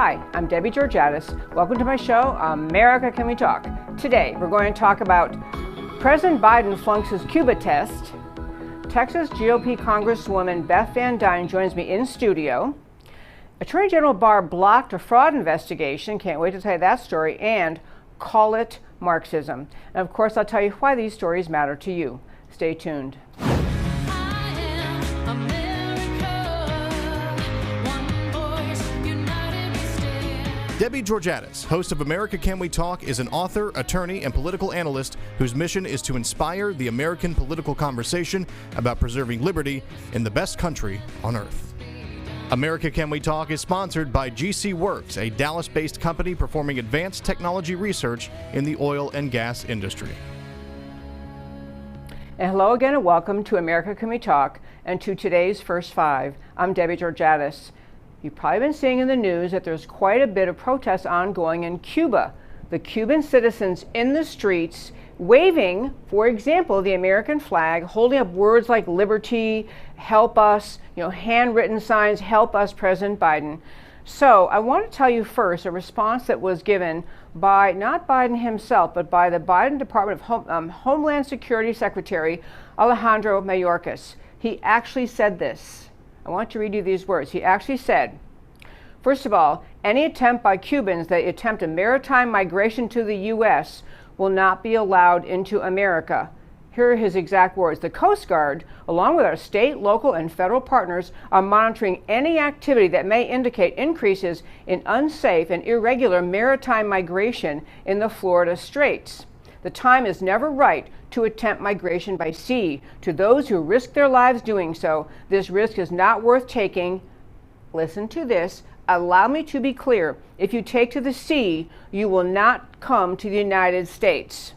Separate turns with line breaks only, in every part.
Hi, I'm Debbie Georgatos. Welcome to my show, America Can We Talk? Today, we're going to talk about President Biden flunks his Cuba test. Texas GOP Congresswoman Beth Duyne joins me in studio. Attorney General Barr blocked a fraud investigation. Can't wait to tell you that story. And call it Marxism. And of course, I'll tell you why these stories matter to you. Stay tuned.
Debbie Georgatos, host of America Can We Talk, is an author, attorney, and political analyst whose mission is to inspire the American political conversation about preserving liberty in the best country on earth. America Can We Talk is sponsored by GC Works, a Dallas-based company performing advanced technology research in the oil and gas industry.
And hello again and welcome to America Can We Talk and to today's First Five. I'm Debbie Georgatos. You've probably been seeing in the news that there's quite a bit of protests ongoing in Cuba. The Cuban citizens in the streets waving, for example, the American flag, holding up words like liberty, help us, handwritten signs, help us, President Biden. So I want to tell you first a response that was given by not Biden himself, but by the Biden Department of Homeland Security Secretary Alejandro Mayorkas. He actually said this. I want to read you these words. He actually said, first of all, any attempt by Cubans that attempt a maritime migration to the U.S. will not be allowed into America. Here are his exact words. The Coast Guard, along with our state, local, and federal partners, are monitoring any activity that may indicate increases in unsafe and irregular maritime migration in the Florida Straits. The time is never right to attempt migration by sea. To those who risk their lives doing so, this risk is not worth taking. Listen to this. Allow me to be clear. If you take to the sea, you will not come to the United States.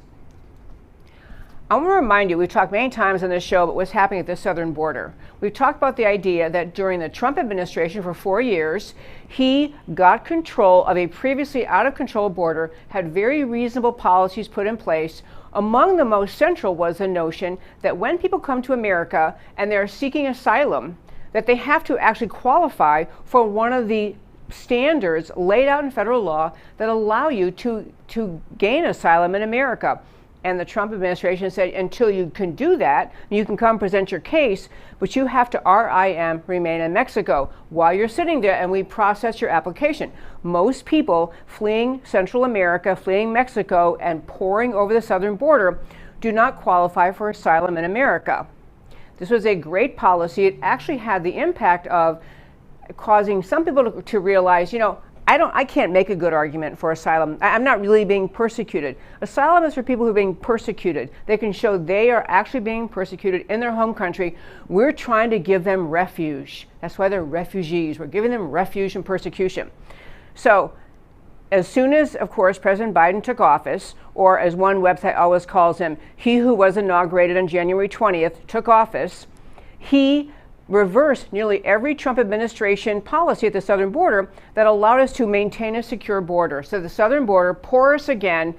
I want to remind you, we've talked many times on this show about what's happening at the southern border. We've talked about the idea that during the Trump administration for 4 years, he got control of a previously out of control border, had very reasonable policies put in place. Among the most central was the notion that when people come to America and they're seeking asylum, that they have to actually qualify for one of the standards laid out in federal law that allow you to gain asylum in America. And the Trump administration said, until you can do that, you can come present your case, but you have to remain in Mexico while you're sitting there and we process your application. Most people fleeing Central America, fleeing Mexico, and pouring over the southern border do not qualify for asylum in America. This was a great policy. It actually had the impact of causing some people to realize, I can't make a good argument for asylum. I'm not really being persecuted. Asylum is for people who are being persecuted. They can show they are actually being persecuted in their home country. We're trying to give them refuge. That's why they're refugees. We're giving them refuge from persecution. So as soon as, of course, President Biden took office, or as one website always calls him, he who was inaugurated on January 20th took office, he reversed nearly every Trump administration policy at the southern border that allowed us to maintain a secure border. So the southern border porous again,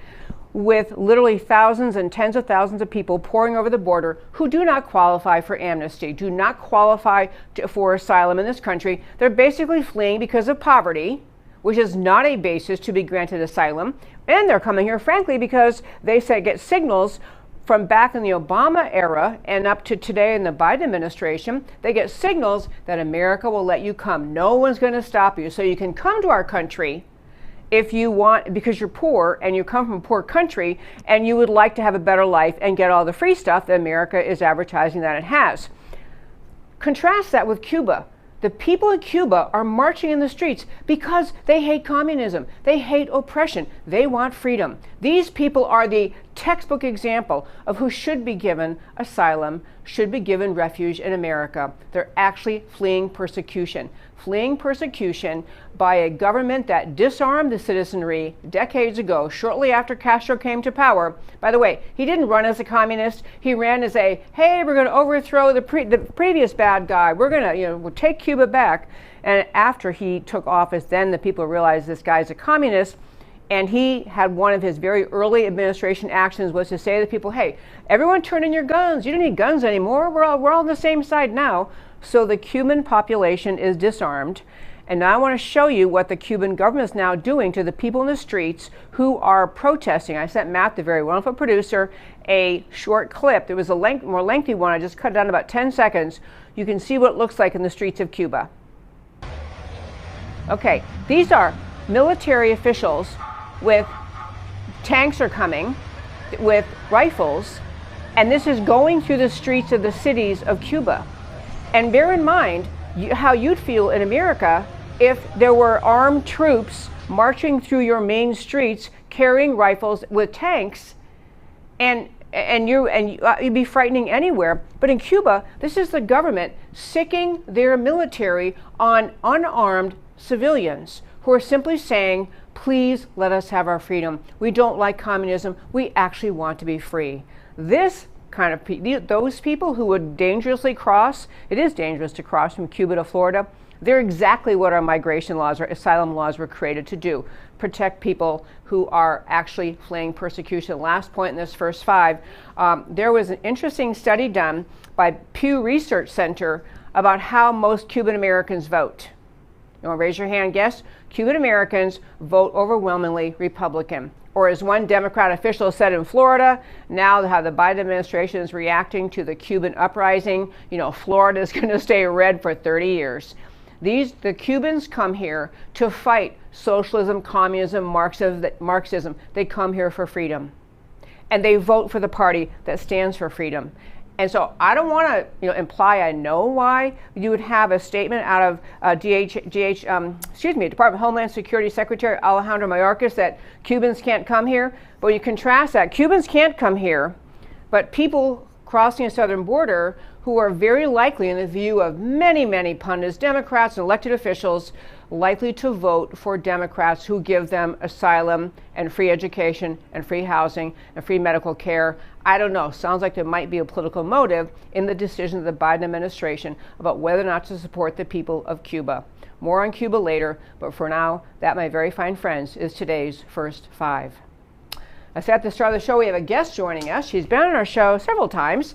with literally thousands and tens of thousands of people pouring over the border who do not qualify for amnesty, do not qualify for asylum in this country. They're basically fleeing because of poverty, which is not a basis to be granted asylum. And they're coming here, frankly, because they get signals from back in the Obama era and up to today in the Biden administration. They get signals that America will let you come. No one's going to stop you. So you can come to our country if you want, because you're poor and you come from a poor country and you would like to have a better life and get all the free stuff that America is advertising that it has. Contrast that with Cuba. The people in Cuba are marching in the streets because they hate communism. They hate oppression. They want freedom. These people are the textbook example of who should be given asylum, should be given refuge in America. They're actually fleeing persecution by a government that disarmed the citizenry decades ago, shortly after Castro came to power. By the way, he didn't run as a communist. He ran as a, hey, we're going to overthrow the previous bad guy. We're going to, we'll take Cuba back. And after he took office, then the people realized this guy's a communist. And he had one of his very early administration actions was to say to the people, hey, everyone turn in your guns. You don't need guns anymore. We're all on the same side now. So the Cuban population is disarmed. And now I want to show you what the Cuban government is now doing to the people in the streets who are protesting. I sent Matt, the very wonderful producer, a short clip. There was a more lengthy one. I just cut it down to about 10 seconds. You can see what it looks like in the streets of Cuba. Okay, these are military officials with tanks are coming, with rifles, and this is going through the streets of the cities of Cuba. And bear in mind how you'd feel in America if there were armed troops marching through your main streets carrying rifles with tanks, and you'd be frightening anywhere. But in Cuba, this is the government sicking their military on unarmed civilians who are simply saying, please let us have our freedom. We don't like communism. We actually want to be free. This kind of those people who would dangerously cross, it is dangerous to cross from Cuba to Florida, they're exactly what our migration laws or asylum laws were created to do. Protect people who are actually fleeing persecution. Last point in this first 5, there was an interesting study done by Pew Research Center about how most Cuban Americans vote. You want to raise your hand? Guess. Cuban Americans vote overwhelmingly Republican. Or as one Democrat official said in Florida, now how the Biden administration is reacting to the Cuban uprising, Florida is going to stay red for 30 years. The Cubans come here to fight socialism, communism, Marxism. They come here for freedom. And they vote for the party that stands for freedom. And so I don't want to imply I know why you would have a statement out of Department of Homeland Security Secretary Alejandro Mayorkas that Cubans can't come here. But when you contrast that, Cubans can't come here, but people crossing the southern border who are very likely, in the view of many, many pundits, Democrats and elected officials, likely to vote for Democrats who give them asylum and free education and free housing and free medical care. I don't know. Sounds like there might be a political motive in the decision of the Biden administration about whether or not to support the people of Cuba. More on Cuba later, but for now, that, my very fine friends, is today's first 5. I said at the start of the show, we have a guest joining us. She's been on our show several times.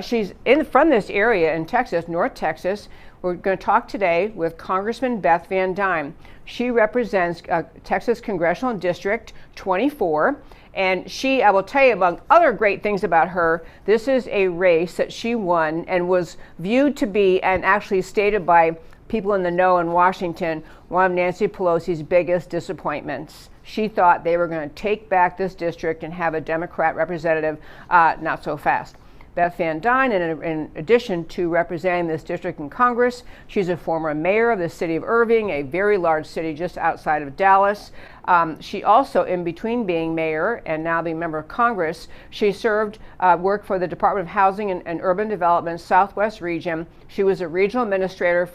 She's from this area in Texas, North Texas. We're going to talk today with Congressman Beth Van Duyne. She represents Texas Congressional District 24. And I will tell you, among other great things about her, this is a race that she won and was viewed to be, and actually stated by people in the know in Washington, one of Nancy Pelosi's biggest disappointments. She thought they were going to take back this district and have a Democrat representative. Not so fast. Beth Van Duyne, in addition to representing this district in Congress, she's a former mayor of the city of Irving, a very large city just outside of Dallas. She also, in between being mayor and now being member of Congress, she worked for the Department of Housing and Urban Development Southwest region. She was a regional administrator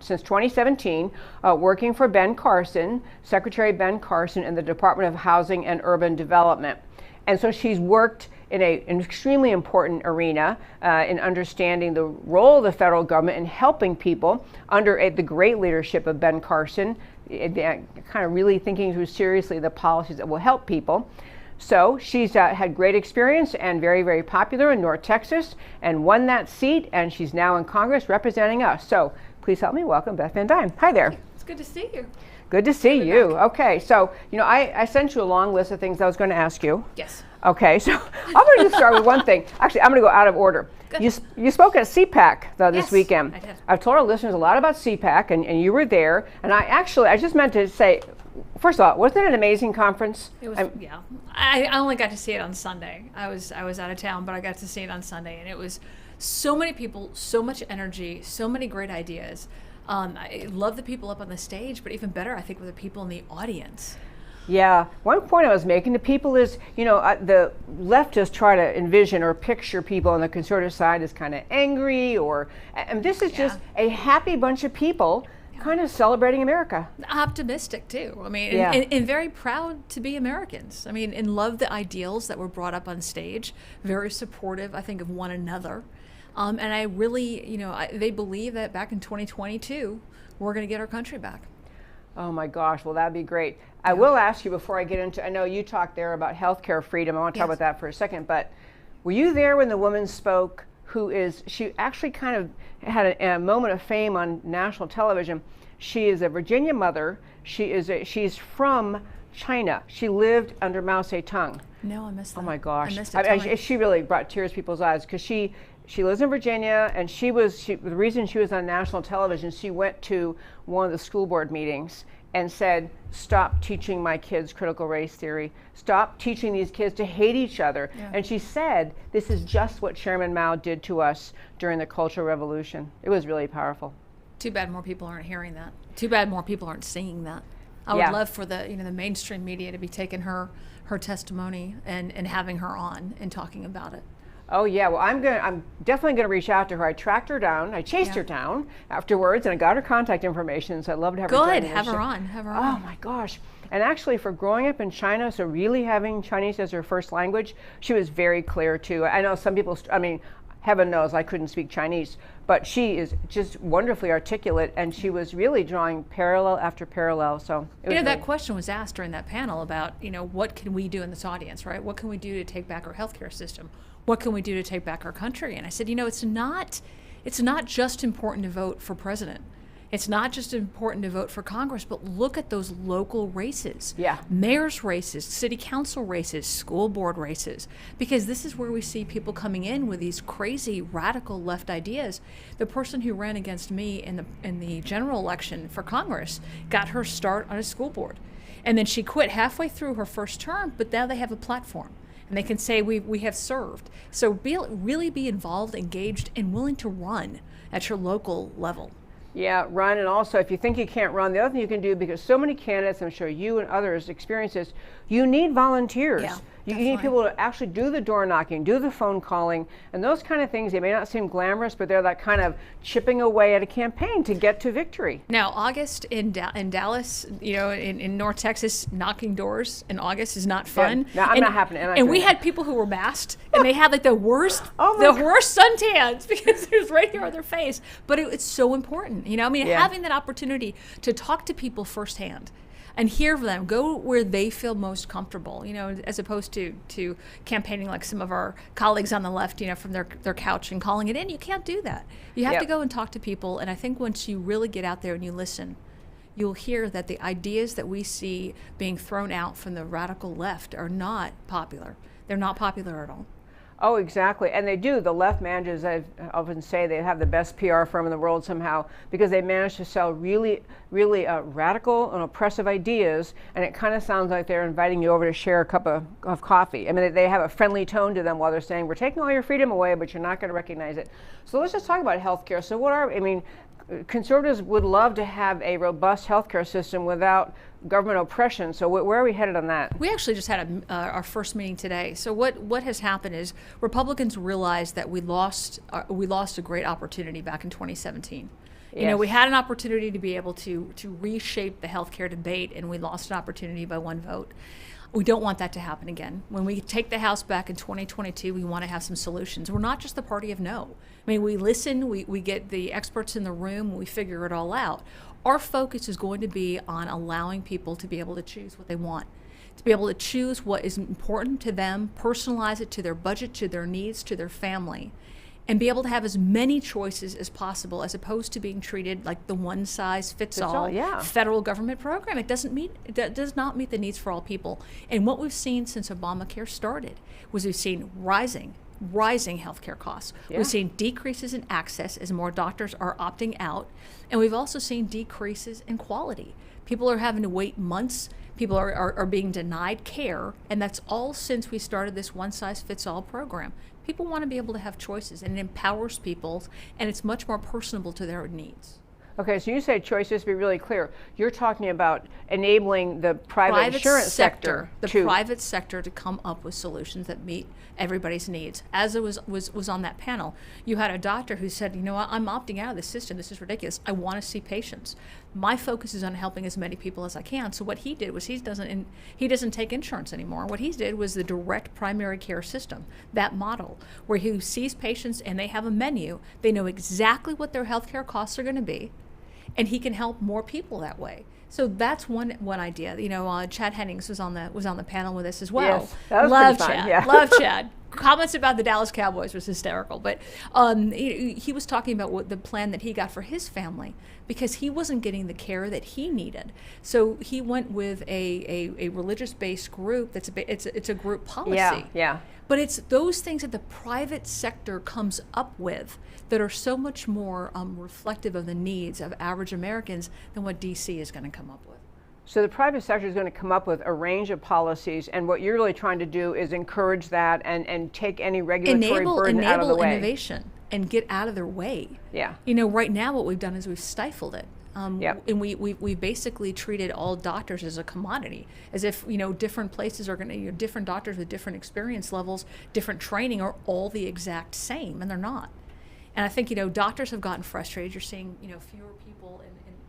since 2017, working for Ben Carson, Secretary Ben Carson, in the Department of Housing and Urban Development. And so she's worked in an extremely important arena in understanding the role of the federal government in helping people under the great leadership of Ben Carson, kind of really thinking through seriously the policies that will help people. So she's had great experience and very, very popular in North Texas and won that seat, and she's now in Congress representing us. So please help me welcome Beth Van Duyne. Hi there.
It's good to see you.
Good to see you. Okay, so I sent you a long list of things I was going to ask you.
Yes.
Okay, so I'm going to just start with one thing. Actually, I'm going to go out of order.
Good.
You spoke at CPAC this weekend.
I did.
I've told our listeners a lot about CPAC, and you were there. And I just meant to say, first of all, wasn't it an amazing conference?
It was. Yeah. I only got to see it on Sunday. I was out of town, but I got to see it on Sunday, and it was so many people, so much energy, so many great ideas. I love the people up on the stage, but even better, I think, were the people in the audience.
Yeah. One point I was making to people is, the leftists try to envision or picture people on the conservative side as kind of angry, and this is just a happy bunch of people kind of celebrating America.
Optimistic, too. I mean, and very proud to be Americans. I mean, and love the ideals that were brought up on stage. Very supportive, I think, of one another. And I really, they believe that back in 2022, we're going to get our country back.
Oh my gosh, well that'd be great. I will ask you before I get into, I know you talked there about healthcare freedom. I want to talk about that for a second, but were you there when the woman spoke she actually kind of had a moment of fame on national television. She is a Virginia mother. She's from China. She lived under Mao Zedong.
No, I missed that.
Oh my gosh.
I missed it.
She really brought tears to people's eyes, because she lives in Virginia, and the reason she was on national television, she went to one of the school board meetings and said, stop teaching my kids critical race theory. Stop teaching these kids to hate each other. Yeah. And she said, this is just what Chairman Mao did to us during the Cultural Revolution. It was really powerful.
Too bad more people aren't hearing that. Too bad more people aren't seeing that. I would love for the mainstream media to be taking her testimony and having her on and talking about it.
Oh yeah, well I'm definitely gonna reach out to her. I tracked her down, I chased her down afterwards, and I got her contact information, so I'd love to have her join.
Good, have her on.
Oh my gosh. And actually, for growing up in China, so really having Chinese as her first language, she was very clear too. I know some people, heaven knows I couldn't speak Chinese, but she is just wonderfully articulate, and she was really drawing parallel after parallel. So
that question was asked during that panel about, what can we do in this audience, right? What can we do to take back our healthcare system? What can we do to take back our country? And I said, it's not just important to vote for president. It's not just important to vote for Congress, but look at those local races.
Yeah.
Mayor's races, city council races, school board races, because this is where we see people coming in with these crazy radical left ideas. The person who ran against me in the general election for Congress got her start on a school board. And then she quit halfway through her first term, but now they have a platform. And they can say, we have served. So really be involved, engaged, and willing to run at your local level.
Yeah, run. And also, if you think you can't run, the other thing you can do, because so many candidates, I'm sure you and others experience this, you need volunteers.
Yeah,
you need people to actually do the door knocking, do the phone calling, and those kind of things. They may not seem glamorous, but they're that kind of chipping away at a campaign to get to victory.
Now, August in Dallas, in North Texas, knocking doors in August is not fun.
Yeah. No, I'm not happening.
And we had people who were masked, and they had like the worst suntans because it was right here on their face. But it's so important, having that opportunity to talk to people firsthand and hear from them, go where they feel most comfortable, as opposed to campaigning like some of our colleagues on the left, from their couch and calling it in. You can't do that. You have to go and talk to people. And I think once you really get out there and you listen, you'll hear that the ideas that we see being thrown out from the radical left are not popular. They're not popular at all.
Oh, exactly. And they do. The left manages, I often say, they have the best PR firm in the world somehow, because they manage to sell really, really radical and oppressive ideas, and it kind of sounds like they're inviting you over to share a cup of coffee. I mean, they have a friendly tone to them while they're saying, we're taking all your freedom away, but you're not going to recognize it. So let's just talk about healthcare. So conservatives would love to have a robust healthcare system without government oppression. So where are we headed on that?
We actually just had our first meeting today. So what has happened is Republicans realized that we lost a great opportunity back in 2017.
Yes.
We had an opportunity to be able to reshape the healthcare debate, and we lost an opportunity by one vote. We don't want that to happen again. When we take the House back in 2022, we want to have some solutions. We're not just the party of no. We listen, we get the experts in the room, we figure it all out. Our focus is going to be on allowing people to be able to choose what they want, to be able to choose what is important to them, personalize it to their budget, to their needs, to their family, and be able to have as many choices as possible, as opposed to being treated like the one-size-fits-all federal government program. It does not meet the needs for all people. And what we've seen since Obamacare started was we've seen rising healthcare costs. Yeah. We've seen decreases in access as more doctors are opting out, and we've also seen decreases in quality. People are having to wait months. People are being denied care, and that's all since we started this one-size-fits-all program. People want to be able to have choices, and it empowers people, and it's much more personable to their needs.
Okay, so you say choices, to be really clear. You're talking about enabling the private insurance sector
private sector to come up with solutions that meet everybody's needs. As it was on that panel, you had a doctor who said, I'm opting out of the system. This is ridiculous. I want to see patients. My focus is on helping as many people as I can. So what he did was he doesn't take insurance anymore. What he did was the direct primary care system, that model, where he sees patients and they have a menu. They know exactly what their healthcare costs are going to be, and he can help more people that way. So that's one idea. Chad Hennings was on the panel with us as well.
Yes, that was
Love
pretty fun.
Chad.
Yeah.
Love Chad. Comments about the Dallas Cowboys was hysterical. But he was talking about what the plan that he got for his family, because he wasn't getting the care that he needed. So he went with a religious-based group. It's a group policy.
Yeah. Yeah.
But it's those things that the private sector comes up with that are so much more reflective of the needs of average Americans than what DC is going to come up with.
So the private sector is going to come up with a range of policies, and what you're really trying to do is encourage that and take any regulatory burden out of the way.
Enable innovation and get out of their way.
Yeah.
Right now what we've done is we've stifled it.
Yep.
And we basically treated all doctors as a commodity, as if different places are going to different doctors with different experience levels, different training are all the exact same, and they're not. And I think doctors have gotten frustrated. You're seeing fewer people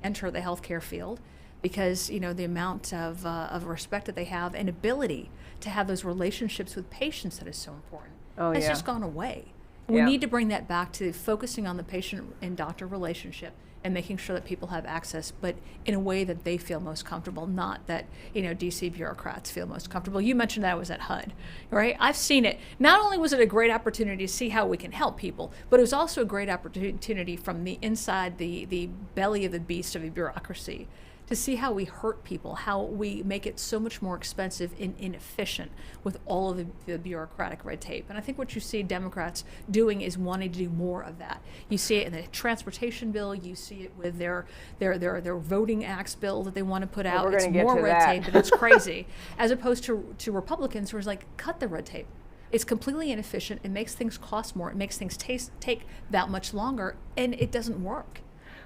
enter the healthcare field because the amount of respect that they have and ability to have those relationships with patients that is so important. It's just gone away. We need to bring that back to focusing on the patient and doctor relationship and making sure that people have access, but in a way that they feel most comfortable, not that DC bureaucrats feel most comfortable. You mentioned that I was at HUD, right? I've seen it. Not only was it a great opportunity to see how we can help people, but it was also a great opportunity from the inside the belly of the beast of a bureaucracy to see how we hurt people, how we make it so much more expensive and inefficient with all of the bureaucratic red tape. And I think what you see Democrats doing is wanting to do more of that. You see it in the transportation bill, you see it with their voting acts bill that they want to put out. It's more red tape, and it's crazy. As opposed to Republicans who are like, cut the red tape. It's completely inefficient, it makes things cost more, it makes things take that much longer, and it doesn't work.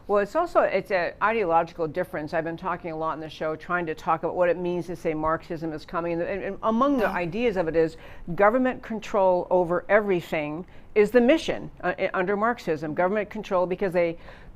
Well, it's an ideological difference. I've been talking a lot in the show, trying to talk about what it means to say Marxism is coming. And among the ideas of it is government control over everything is the mission under Marxism. Government control, because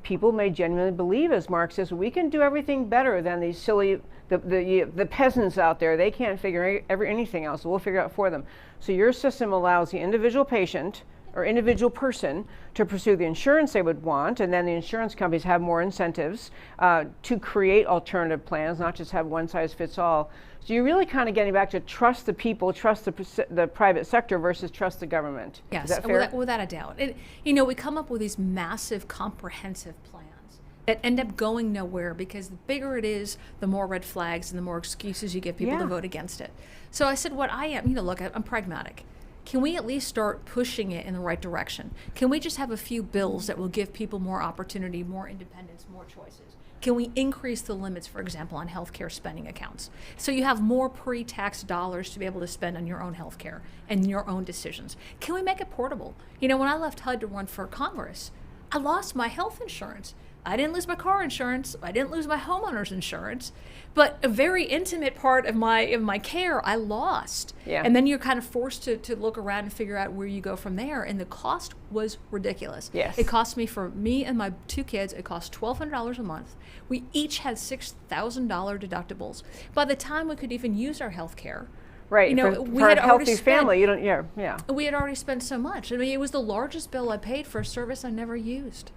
people may genuinely believe as Marxists, we can do everything better than these silly, the peasants out there. They can't figure anything out, so we'll figure it out for them. So your system allows the individual patient or individual person to pursue the insurance they would want, and then the insurance companies have more incentives to create alternative plans, not just have one size fits all. So you're really kind of getting back to trust the people, trust the private sector versus trust the government.
Yes,
is that fair?
Without a doubt. We come up with these massive comprehensive plans that end up going nowhere because the bigger it is, the more red flags and the more excuses you give people to vote against it. So I said, look, I'm pragmatic. Can we at least start pushing it in the right direction? Can we just have a few bills that will give people more opportunity, more independence, more choices? Can we increase the limits, for example, on healthcare spending accounts? So you have more pre-tax dollars to be able to spend on your own healthcare and your own decisions. Can we make it portable? When I left HUD to run for Congress, I lost my health insurance. I didn't lose my car insurance. I didn't lose my homeowner's insurance, but a very intimate part of my care I lost.
Yeah.
And then you're kind of forced to look around and figure out where you go from there. And the cost was ridiculous.
Yes.
It cost me, for me and my two kids, it cost $1,200 a month. We each had $6,000 deductibles. By the time we could even use our health care,
right, for a healthy family,
we had already spent so much. It was the largest bill I paid for a service I never used.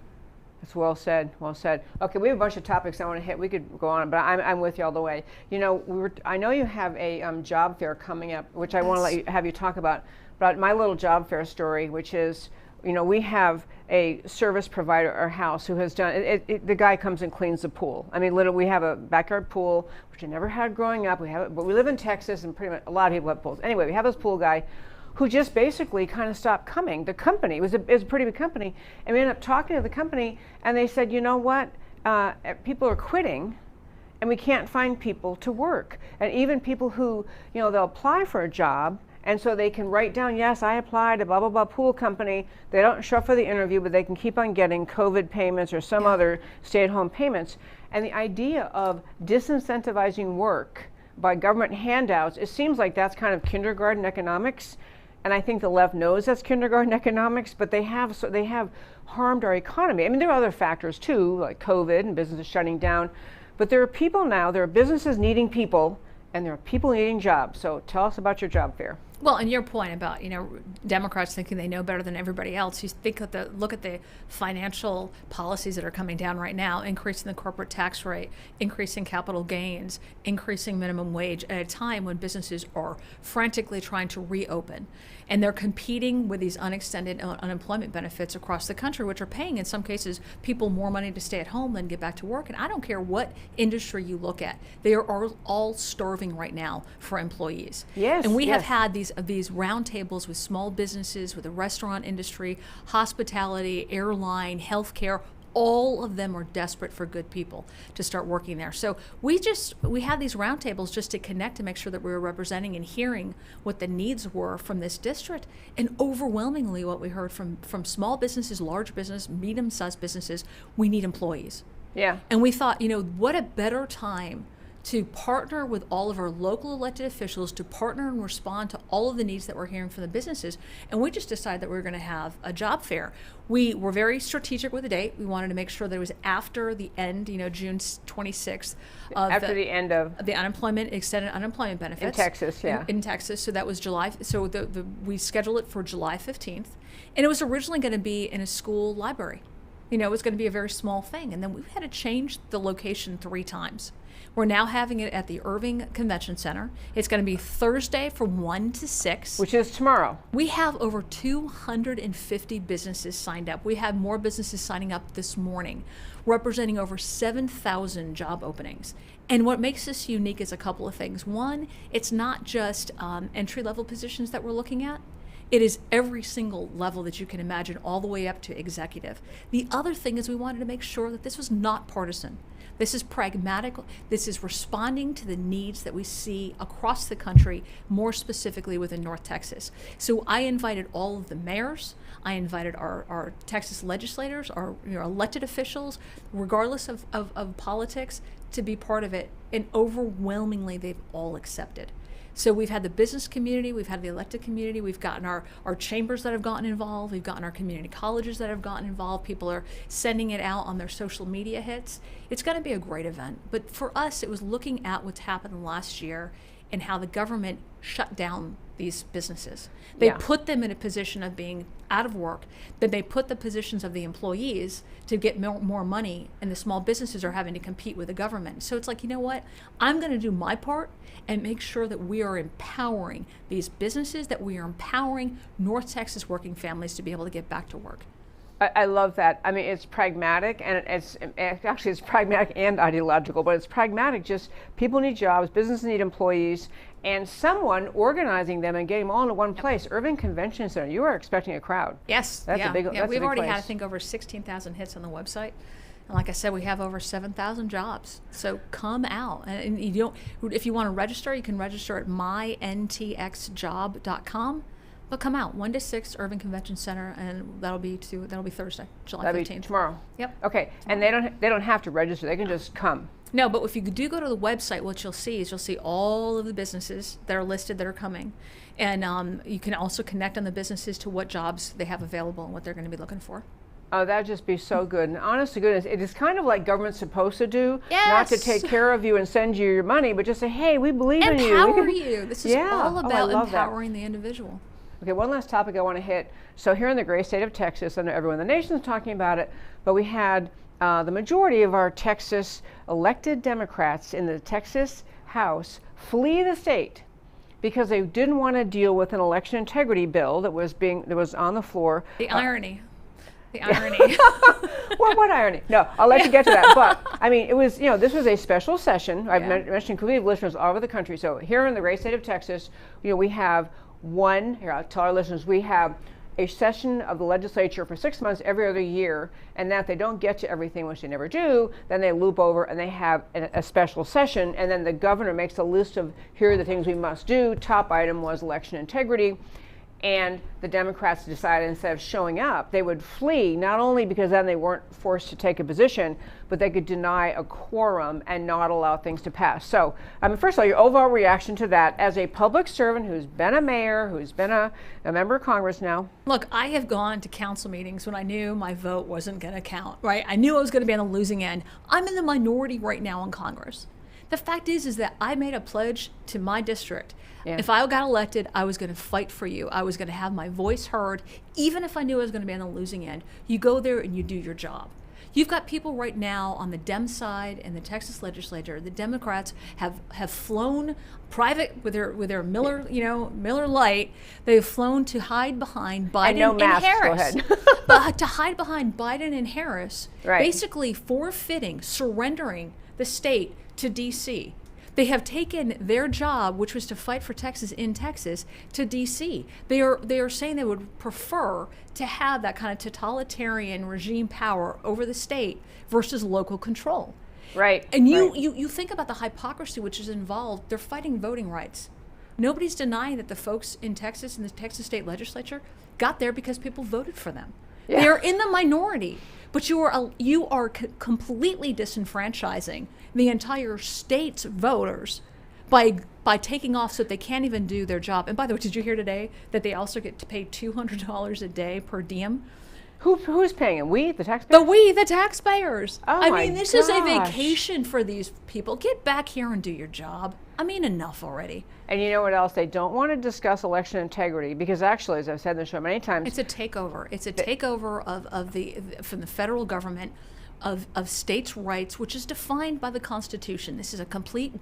That's well said. Well said. Okay, we have a bunch of topics I want to hit. We could go on, but I'm with you all the way. I know you have a job fair coming up, which I want to have you talk about. But my little job fair story, which is, we have a service provider at our house who has done it. The guy comes and cleans the pool. I mean, literally, we have a backyard pool, which I never had growing up. We have it, but we live in Texas, and pretty much a lot of people have pools. Anyway, we have this pool guy who just basically kind of stopped coming. The company, it was a pretty big company, and we ended up talking to the company, and they said, you know what, people are quitting, and we can't find people to work. And even people who, they'll apply for a job, and so they can write down, yes, I applied to blah, blah, blah pool company. They don't show up for the interview, but they can keep on getting COVID payments or some other stay-at-home payments. And the idea of disincentivizing work by government handouts, it seems like that's kind of kindergarten economics. And I think the left knows that's kindergarten economics, but they have harmed our economy. I mean, there are other factors too, like COVID and businesses shutting down. But there are people now, there are businesses needing people, and there are people needing jobs. So tell us about your job fair.
Well, and your point about, Democrats thinking they know better than everybody else, you look at the financial policies that are coming down right now, increasing the corporate tax rate, increasing capital gains, increasing minimum wage at a time when businesses are frantically trying to reopen. And they're competing with these unextended unemployment benefits across the country, which are paying, in some cases, people more money to stay at home than get back to work. And I don't care what industry you look at, they are all starving right now for employees.
Yes.
And we have had these roundtables with small businesses, with the restaurant industry, hospitality, airline, healthcare. All of them are desperate for good people to start working there. So we had these roundtables just to connect, to make sure that we were representing and hearing what the needs were from this district. And overwhelmingly what we heard from small businesses, large business, medium-sized businesses, we need employees.
Yeah.
And we thought, what a better time to partner with all of our local elected officials, to partner and respond to all of the needs that we're hearing from the businesses. And we just decided that we were going to have a job fair. We were very strategic with the date. We wanted to make sure that it was after the end, June 26th.
After the end of
the extended unemployment benefits.
In Texas, yeah.
In Texas, so that was July. So we scheduled it for July 15th. And it was originally going to be in a school library. It was going to be a very small thing. And then we had to change the location 3 times. We're now having it at the Irving Convention Center. It's going to be Thursday from 1 to 6.
Which is tomorrow.
We have over 250 businesses signed up. We had more businesses signing up this morning, representing over 7,000 job openings. And what makes this unique is a couple of things. One, it's not just entry-level positions that we're looking at. It is every single level that you can imagine, all the way up to executive. The other thing is we wanted to make sure that this was not partisan. This is pragmatic. This is responding to the needs that we see across the country, more specifically within North Texas. So I invited all of the mayors. I invited our Texas legislators, our elected officials, regardless of politics, to be part of it. And overwhelmingly, they've all accepted. So we've had the business community, we've had the elected community, we've gotten our chambers that have gotten involved, we've gotten our community colleges that have gotten involved, people are sending it out on their social media hits. It's going to be a great event. But for us, it was looking at what's happened last year and how the government shut down these businesses. They put them in a position of being out of work, then they put the positions of the employees to get more money, and the small businesses are having to compete with the government. So it's like, you know what? I'm going to do my part and make sure that we are empowering these businesses, that we are empowering North Texas working families to be able to get back to work.
I love that. I mean, it's pragmatic, and it's pragmatic and ideological, but it's pragmatic. Just people need jobs, businesses need employees, and someone organizing them and getting them all into one place. Irving Convention Center, you are expecting a crowd.
Yes,
that's a big.
Yeah, we've already
place.
had, I think, over 16,000 hits on the website. And like I said, we have over 7,000 jobs. So come out. And you don't. If you want to register, you can register at myntxjob.com. But come out 1 to 6, Irving Convention Center, and that'll be Thursday, July 15th.
That'll be tomorrow.
Yep.
Okay, and they don't have to register; they can just come.
No, but if you do go to the website, what you'll see all of the businesses that are listed that are coming, and you can also connect on the businesses to what jobs they have available and what they're going to be looking for.
Oh, that'd just be so good. And honest to goodness, it is kind of like government's supposed to do,
yes.
Not to take care of you and send you your money, but just say, hey, we believe in you.
Empower you. This is all about empowering the individual.
Okay, one last topic I want to hit. So here in the great state of Texas, I know everyone in the nation is talking about it, but we had the majority of our Texas elected Democrats in the Texas House flee the state because they didn't want to deal with an election integrity bill that was on the floor.
The irony. The irony.
What irony? No, I'll let you get to that. But I mean, it was, this was a special session. I've mentioned we have listeners all over the country. So here in the great state of Texas, we have I'll tell our listeners, we have a session of the legislature for 6 months every other year, and that if they don't get to everything, which they never do, then they loop over and they have a special session, and then the governor makes a list of here are the things we must do. Top item was election integrity. And the Democrats decided instead of showing up, they would flee, not only because then they weren't forced to take a position, but they could deny a quorum and not allow things to pass. So, first of all, your overall reaction to that as a public servant who's been a mayor, who's been a member of Congress now.
Look, I have gone to council meetings when I knew my vote wasn't going to count, right? I knew I was going to be on the losing end. I'm in the minority right now in Congress. The fact is that I made a pledge to my district.
Yeah.
If I got elected, I was going to fight for you. I was going to have my voice heard, even if I knew I was going to be on the losing end. You go there and you do your job. You've got people right now on the Dem side in the Texas legislature. The Democrats have flown private with their Miller, Miller Lite. They've flown to hide behind Biden and Harris.
Go ahead.
But to hide behind Biden and Harris,
right.
basically surrendering the state to D.C. They have taken their job, which was to fight for Texas in Texas, to D.C. They are saying they would prefer to have that kind of totalitarian regime power over the state versus local control.
Right.
And you think about the hypocrisy which is involved. They're fighting voting rights. Nobody's denying that the folks in Texas, in the Texas state legislature, got there because people voted for them. Yeah. They're in the minority. But you are completely disenfranchising the entire state's voters by taking off so that they can't even do their job. And by the way, did you hear today that they also get to pay $200 a day per diem?
Who's paying it? We, the taxpayers?
The taxpayers.
Oh,
I
my
mean, this is a
gosh.
vacation for these people. Get back here and do your job. I mean, enough already.
And you know what else? They don't want to discuss election integrity because actually, as I've said in the show many times,
it's a takeover. It's a takeover from the federal government of states' rights, which is defined by the Constitution. This is a complete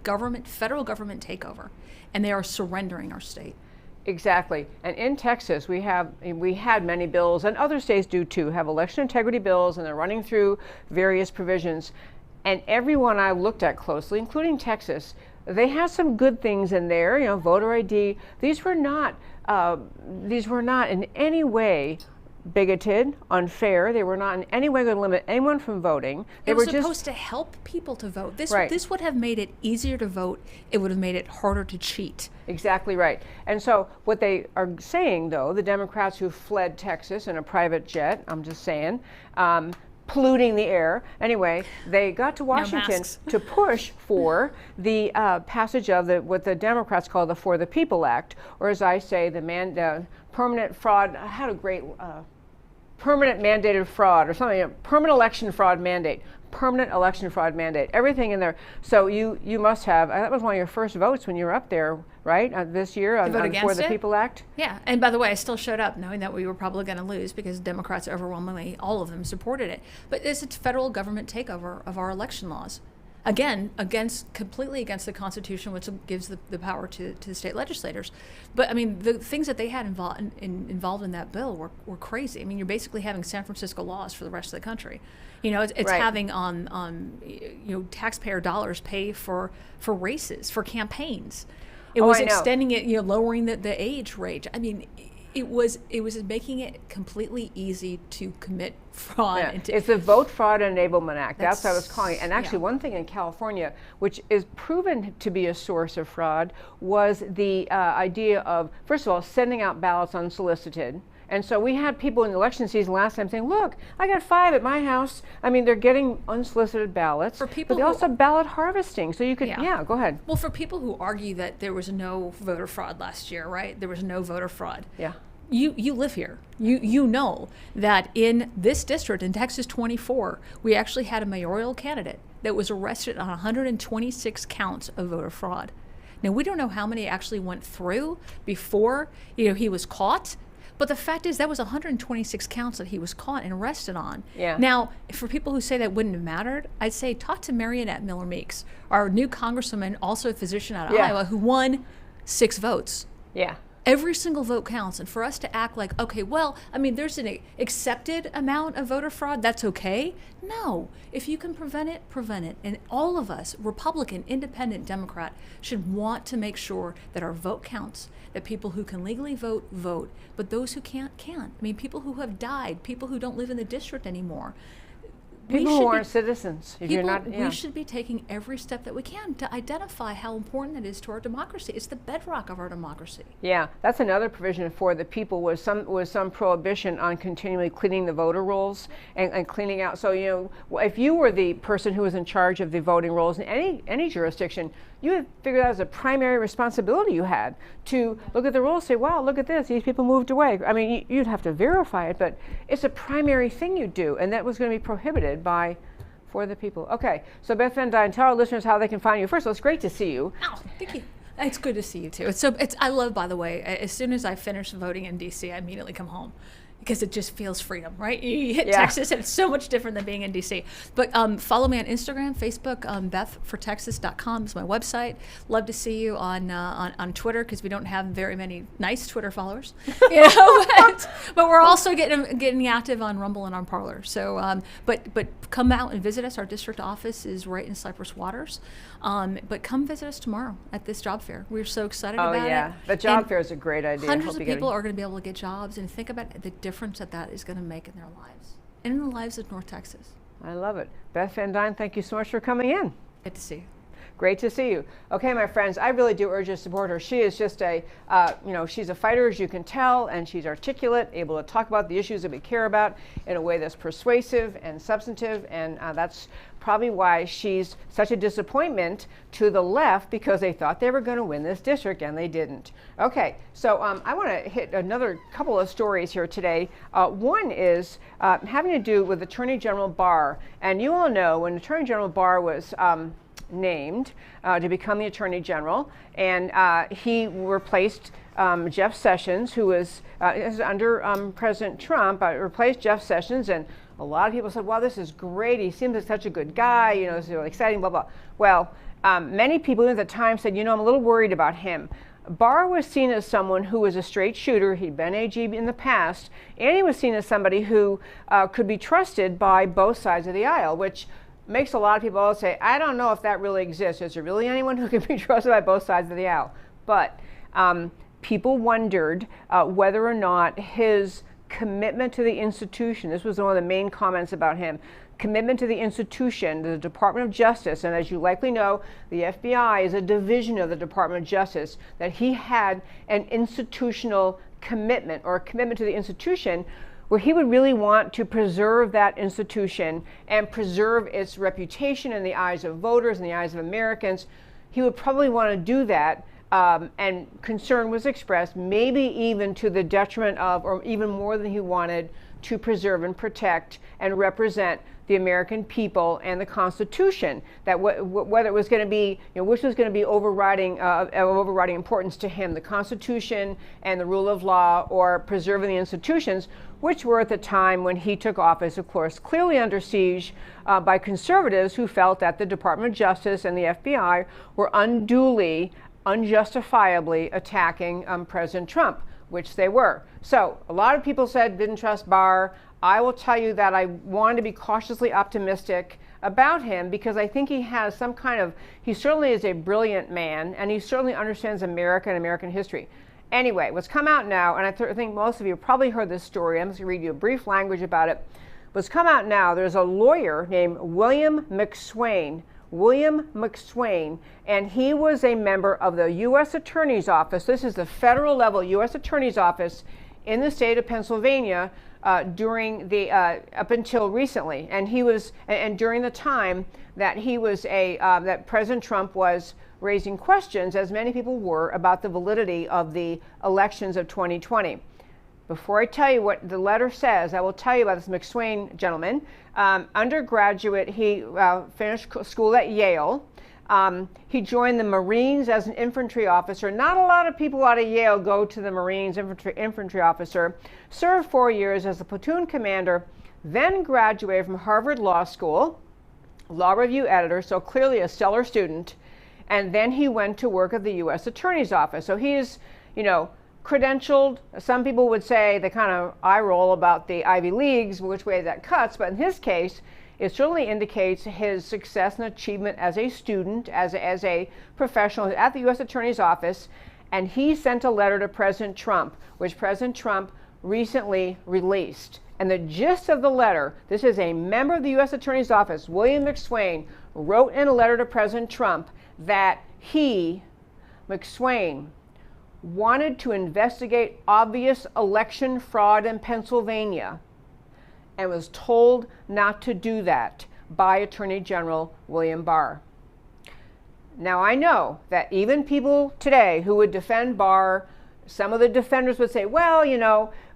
federal government takeover, and they are surrendering our state.
Exactly. And in Texas, we had many bills, and other states do too, have election integrity bills, and they're running through various provisions. And everyone I looked at closely, including Texas, they have some good things in there, voter ID. These were not in any way bigoted, unfair. They were not in any way going to limit anyone from voting.
They were supposed to help people to vote. This would have made it easier to vote. It would have made it harder to cheat.
Exactly right. And so what they are saying, though, the Democrats who fled Texas in a private jet, I'm just saying, polluting the air. Anyway, they got to Washington to push for the passage of what the Democrats call the For the People Act, or as I say, the permanent fraud. I had a great permanent mandated fraud or something. Permanent election fraud mandate. Permanent election fraud mandate. Everything in there. So you must have. That was one of your first votes when you were up there, right? This year on For the People Act.
Yeah. And by the way, I still showed up knowing that we were probably going to lose because Democrats overwhelmingly, all of them, supported it. But it's a federal government takeover of our election laws. Again, completely against the Constitution, which gives the power to the state legislators. But I mean, the things that they had involved in that bill were crazy. I mean, you're basically having San Francisco laws for the rest of the country. It's right. Having on taxpayer dollars pay for races, for campaigns. It was extending it, lowering the age range. I mean, it was making it completely easy to commit fraud.
Yeah. It's the Vote Fraud Enablement Act. That's what I was calling it. And actually, one thing in California, which is proven to be a source of fraud, was the idea of, first of all, sending out ballots unsolicited. And so we had people in the election season last time saying, look, I got 5 at my house. I mean, they're getting unsolicited ballots.
For people
but they also ballot harvesting. So you could, go ahead.
Well, for people who argue that there was no voter fraud last year, right? There was no voter fraud.
Yeah.
You live here. You know that in this district, in Texas 24, we actually had a mayoral candidate that was arrested on 126 counts of voter fraud. Now, we don't know how many actually went through before he was caught. But the fact is that was 126 counts that he was caught and arrested on.
Yeah.
Now, for people who say that wouldn't have mattered, I'd say talk to Marionette Miller Meeks, our new congresswoman, also a physician out of Iowa, who won 6 votes.
Yeah.
Every single vote counts. And for us to act like, okay, well, I mean, there's an accepted amount of voter fraud, that's okay. No. If you can prevent it, prevent it. And all of us, Republican, Independent, Democrat, should want to make sure that our vote counts, that people who can legally vote, vote. But those who can't. I mean, people who have died, people who don't live in the district anymore.
People who aren't citizens.
We should be taking every step that we can to identify how important it is to our democracy. It's the bedrock of our democracy.
Yeah, that's another provision for the people was some prohibition on continually cleaning the voter rolls and cleaning out. So if you were the person who was in charge of the voting rolls in any jurisdiction, you would figure that as a primary responsibility you had to look at the rolls, say, wow, look at this, these people moved away. I mean, you'd have to verify it, but it's a primary thing you do, and that was going to be prohibited by For the people. Okay, so Beth Van Duyne, tell our listeners how they can find you. First of all, it's great to see you.
Oh, thank you. It's good to see you too. I love, by the way, as soon as I finish voting in DC, I immediately come home, because it just feels freedom, right? You hit Texas, and it's so much different than being in DC. But follow me on Instagram, Facebook, BethForTexas.com is my website. Love to see you on Twitter, because we don't have very many nice Twitter followers, but we're also getting active on Rumble and on Parler. So, but come out and visit us. Our district office is right in Cypress Waters. But come visit us tomorrow at this job fair. We're so excited about it.
Oh yeah, the job fair is a great idea.
Hundreds of people are going to be able to get jobs, and think about the difference that is going to make in their lives and in the lives of North Texas.
I love it. Beth Van Duyne, thank you so much for coming in.
Good to see you.
Great to see you. Okay, my friends, I really do urge you to support her. She is just she's a fighter, as you can tell, and she's articulate, able to talk about the issues that we care about in a way that's persuasive and substantive, and that's probably why she's such a disappointment to the left, because they thought they were going to win this district and they didn't. Okay, so I want to hit another couple of stories here today. One is having to do with Attorney General Barr, and you all know when Attorney General Barr was named to become the Attorney General, and he replaced Jeff Sessions, who was under President Trump, replaced Jeff Sessions, and a lot of people said, well, this is great, he seems like such a good guy, it's really exciting, blah, blah. Well, many people at the time said, I'm a little worried about him. Barr was seen as someone who was a straight shooter. He'd been AG in the past, and he was seen as somebody who could be trusted by both sides of the aisle, which makes a lot of people say, I don't know if that really exists. Is there really anyone who can be trusted by both sides of the aisle? But people wondered whether or not his commitment to the institution, this was one of the main comments about him, commitment to the institution, the Department of Justice, and as you likely know, the FBI is a division of the Department of Justice, that he had an institutional commitment, or a commitment to the institution, where he would really want to preserve that institution and preserve its reputation in the eyes of voters, in the eyes of Americans. He would probably want to do that, and concern was expressed, maybe even to the detriment of, or even more than he wanted, to preserve and protect and represent the American people and the Constitution. That whether it was going to be, which was going to be overriding importance to him, the Constitution and the rule of law, or preserving the institutions, which were at the time when he took office, of course, clearly under siege by conservatives who felt that the Department of Justice and the FBI were unjustifiably attacking President Trump, which they were. So a lot of people said didn't trust Barr. I will tell you that I wanted to be cautiously optimistic about him, because I think he has some kind of, he certainly is a brilliant man, and he certainly understands America and American history. Anyway, what's come out now, and I think most of you probably heard this story, I'm just going to read you a brief language about it. What's come out now, there's a lawyer named William McSwain, and he was a member of the U.S. Attorney's Office. This is the federal level U.S. Attorney's Office in the state of Pennsylvania during the up until recently, and he was, and during the time that he was that President Trump was raising questions, as many people were, about the validity of the elections of 2020. Before I tell you what the letter says, I will tell you about this McSwain gentleman. Undergraduate, he finished school at Yale. He joined the Marines as an infantry officer. Not a lot of people out of Yale go to the Marines, infantry officer. Served 4 years as a platoon commander, then graduated from Harvard Law School, law review editor, so clearly a stellar student. And then he went to work at the U.S. Attorney's Office. So he's, credentialed. Some people would say they kind of eye roll about the Ivy Leagues, which way that cuts, but in his case, it certainly indicates his success and achievement as a student, as a professional at the U.S. Attorney's Office, and he sent a letter to President Trump, which President Trump recently released. And the gist of the letter, this is a member of the U.S. Attorney's Office, William McSwain, wrote in a letter to President Trump that he, McSwain, wanted to investigate obvious election fraud in Pennsylvania and was told not to do that by Attorney General William Barr. Now, I know that even people today who would defend Barr, some of the defenders would say, well,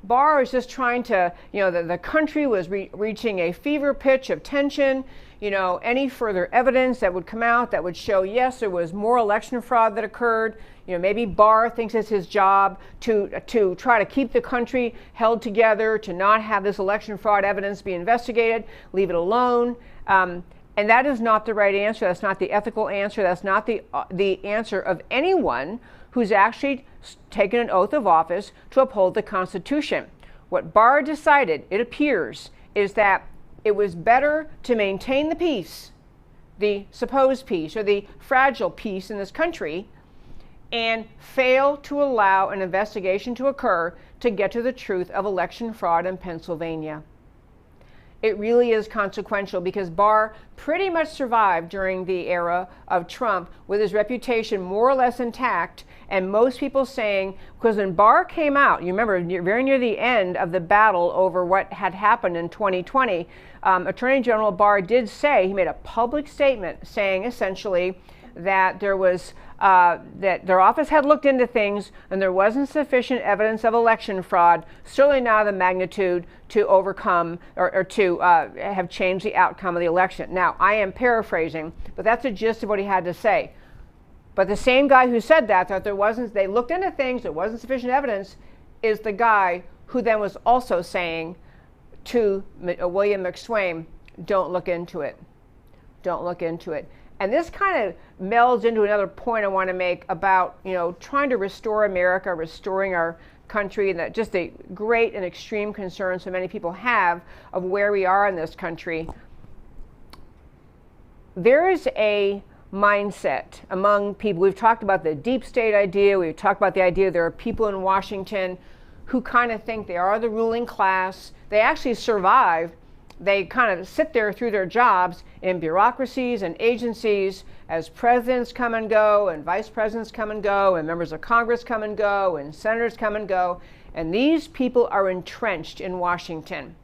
Barr was just trying to, the country was reaching a fever pitch of tension. Any further evidence that would come out that would show, yes, there was more election fraud that occurred. Maybe Barr thinks it's his job to try to keep the country held together, to not have this election fraud evidence be investigated, leave it alone. And that is not the right answer. That's not the ethical answer. That's not the answer of anyone who's actually taken an oath of office to uphold the Constitution. What Barr decided, it appears, is that it was better to maintain the peace, the supposed peace, or the fragile peace in this country, and fail to allow an investigation to occur to get to the truth of election fraud in Pennsylvania. It really is consequential because Barr pretty much survived during the era of Trump with his reputation more or less intact, and most people saying, because when Barr came out, you remember very near the end of the battle over what had happened in 2020, Attorney General Barr did say, he made a public statement saying essentially that there was that their office had looked into things and there wasn't sufficient evidence of election fraud, certainly not of the magnitude to overcome or to have changed the outcome of the election. Now, I am paraphrasing, but that's the gist of what he had to say. But the same guy who said that they looked into things, there wasn't sufficient evidence, is the guy who then was also saying to William McSwain, don't look into it. Don't look into it. And this kind of melds into another point I want to make about, trying to restore America, restoring our country, and that just the great and extreme concern so many people have of where we are in this country. There is a mindset among people. We've talked about the deep state idea. We've talked about the idea there are people in Washington who kind of think they are the ruling class. They actually survive. They kind of sit there through their jobs in bureaucracies and agencies as presidents come and go, and vice presidents come and go, and members of Congress come and go, and senators come and go. And these people are entrenched in Washington.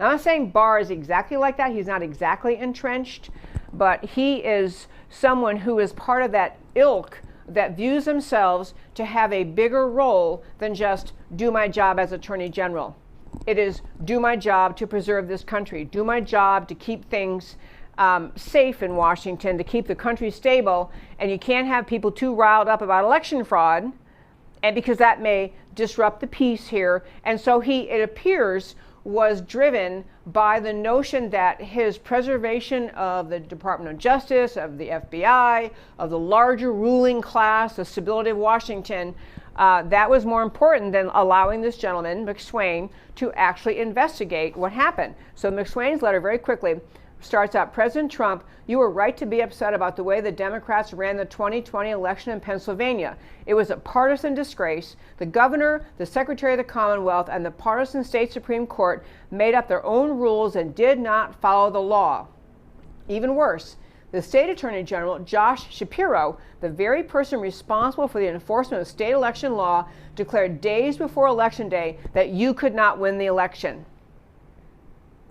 Now, I'm not saying Barr is exactly like that. He's not exactly entrenched, but he is someone who is part of that ilk that views themselves to have a bigger role than just do my job as Attorney General. It is do my job to preserve this country, do my job to keep things safe in Washington, to keep the country stable, and you can't have people too riled up about election fraud, and because that may disrupt the peace here. And so he, it appears, was driven by the notion that his preservation of the Department of Justice, of the FBI, of the larger ruling class, the stability of Washington, that was more important than allowing this gentleman, McSwain, to actually investigate what happened. So McSwain's letter very quickly starts out, President Trump, you were right to be upset about the way the Democrats ran the 2020 election in Pennsylvania. It was a partisan disgrace. The governor, the Secretary of the Commonwealth, and the partisan state Supreme Court made up their own rules and did not follow the law. Even worse, the state attorney general, Josh Shapiro, the very person responsible for the enforcement of state election law, declared days before election day that you could not win the election.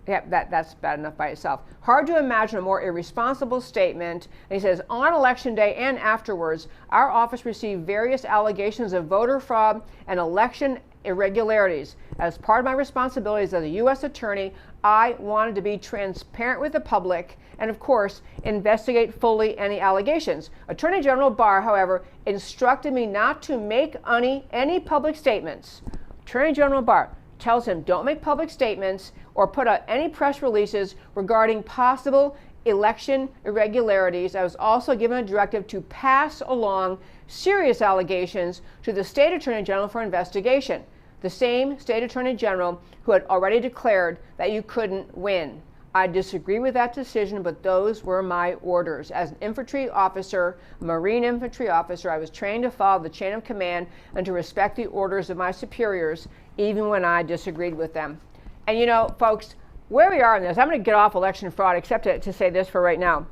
Yeah, that's bad enough by itself. Hard to imagine a more irresponsible statement. And he says, on election day and afterwards, our office received various allegations of voter fraud and election irregularities. As part of my responsibilities as a U.S. attorney, I wanted to be transparent with the public and, of course, investigate fully any allegations. Attorney General Barr, however, instructed me not to make any public statements. Attorney General Barr tells him, don't make public statements or put out any press releases regarding possible election irregularities. I was also given a directive to pass along serious allegations to the state attorney general for investigation, the same state attorney general who had already declared that you couldn't win. I disagree with that decision, but those were my orders. As an infantry officer, Marine infantry officer, I was trained to follow the chain of command and to respect the orders of my superiors, even when I disagreed with them. And you know, folks, where we are in this, I'm going to get off election fraud, except to say this for right now.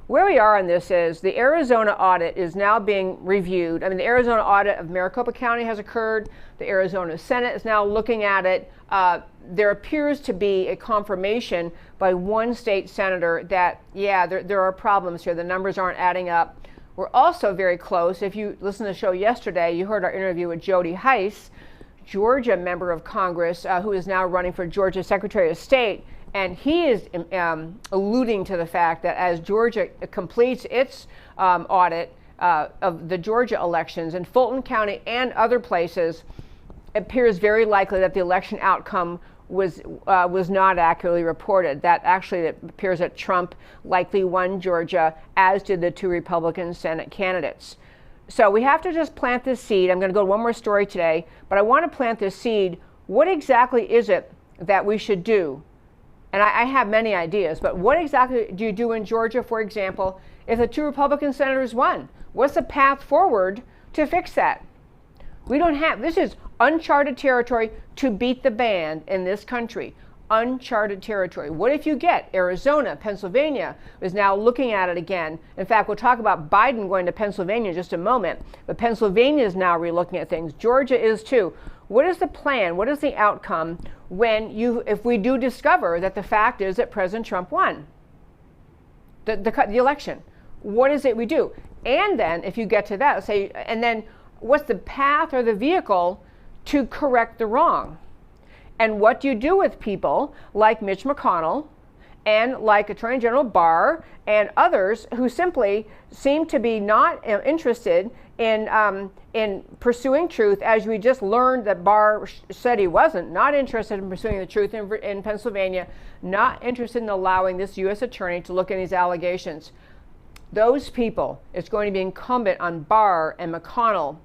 Where we are in this is the Arizona audit is now being reviewed. I mean, the Arizona audit of Maricopa County has occurred. The Arizona Senate is now looking at it. There appears to be a confirmation by one state senator that, yeah, there are problems here. The numbers aren't adding up. We're also very close. If you listened to the show yesterday, you heard our interview with Jody Heiss. Georgia member of Congress who is now running for Georgia Secretary of State, and he is alluding to the fact that as Georgia completes its audit of the Georgia elections in Fulton County and other places, it appears very likely that the election outcome was not accurately reported. That actually, it appears that Trump likely won Georgia, as did the two Republican Senate candidates. So we have to just plant this seed. I'm going to go to one more story today, but I want to plant this seed. What exactly is it that we should do? And I have many ideas, but what exactly do you do in Georgia, for example, if the two Republican senators won? What's the path forward to fix that? We don't have, this is uncharted territory to beat the band in this country. Uncharted territory. What if you get Arizona, Pennsylvania is now looking at it again. In fact, we'll talk about Biden going to Pennsylvania in just a moment, but Pennsylvania is now relooking at things. Georgia is too. What is the plan? What is the outcome when if we do discover that the fact is that President Trump won the election? What is it we do? And then if you get to that, say, and then what's the path or the vehicle to correct the wrong? And what do you do with people like Mitch McConnell and like Attorney General Barr and others who simply seem to be not interested in pursuing truth, as we just learned that Barr said he wasn't, not interested in pursuing the truth in Pennsylvania, not interested in allowing this U.S. attorney to look at these allegations. Those people, it's going to be incumbent on Barr and McConnell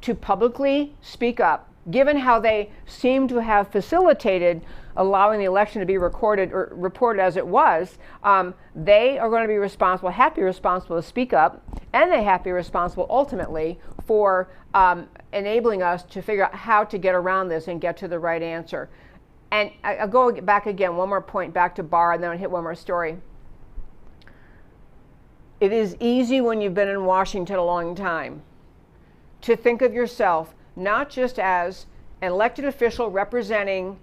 to publicly speak up, given how they seem to have facilitated allowing the election to be recorded or reported as it was. They are going to be responsible, have to be responsible to speak up, and they have to be responsible ultimately for enabling us to figure out how to get around this and get to the right answer. And I'll go back again, one more point back to Barr, and then I'll hit one more story. It is easy when you've been in Washington a long time to think of yourself not just as an elected official representing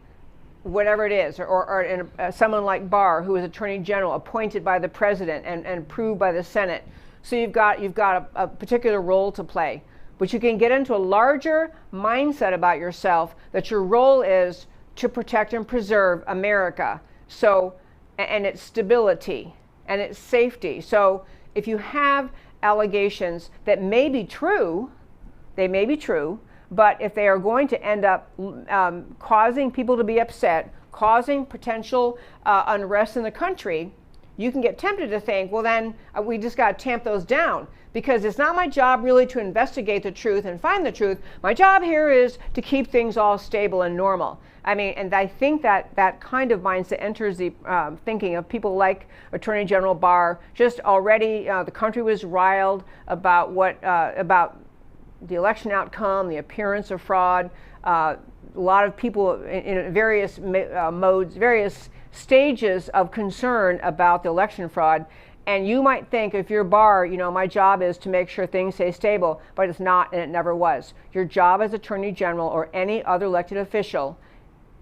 whatever it is, or someone like Barr, who is Attorney General appointed by the President and approved by the Senate. So you've got a particular role to play. But you can get into a larger mindset about yourself that your role is to protect and preserve America. So, and its stability and its safety. So if you have allegations that may be true, they may be true, but if they are going to end up causing people to be upset, causing potential unrest in the country, you can get tempted to think, well, then we just got to tamp those down, because it's not my job really to investigate the truth and find the truth. My job here is to keep things all stable and normal. I mean, and I think that that kind of mindset enters the thinking of people like Attorney General Barr. Just already, the country was riled about about the election outcome, the appearance of fraud. A lot of people in various modes, various stages of concern about the election fraud. And you might think, if you're Barr, my job is to make sure things stay stable, but it's not, and it never was. Your job as Attorney General or any other elected official,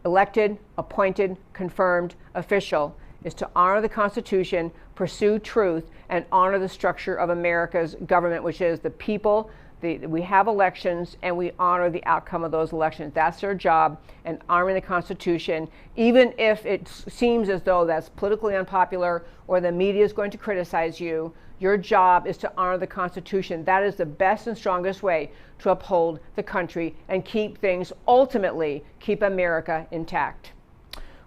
elected, appointed, confirmed official, is to honor the Constitution, pursue truth, and honor the structure of America's government, which is the people. We have elections, and we honor the outcome of those elections. That's their job, and honoring the Constitution, even if it seems as though that's politically unpopular or the media is going to criticize you. Your job is to honor the Constitution. That is the best and strongest way to uphold the country and keep things, ultimately, keep America intact.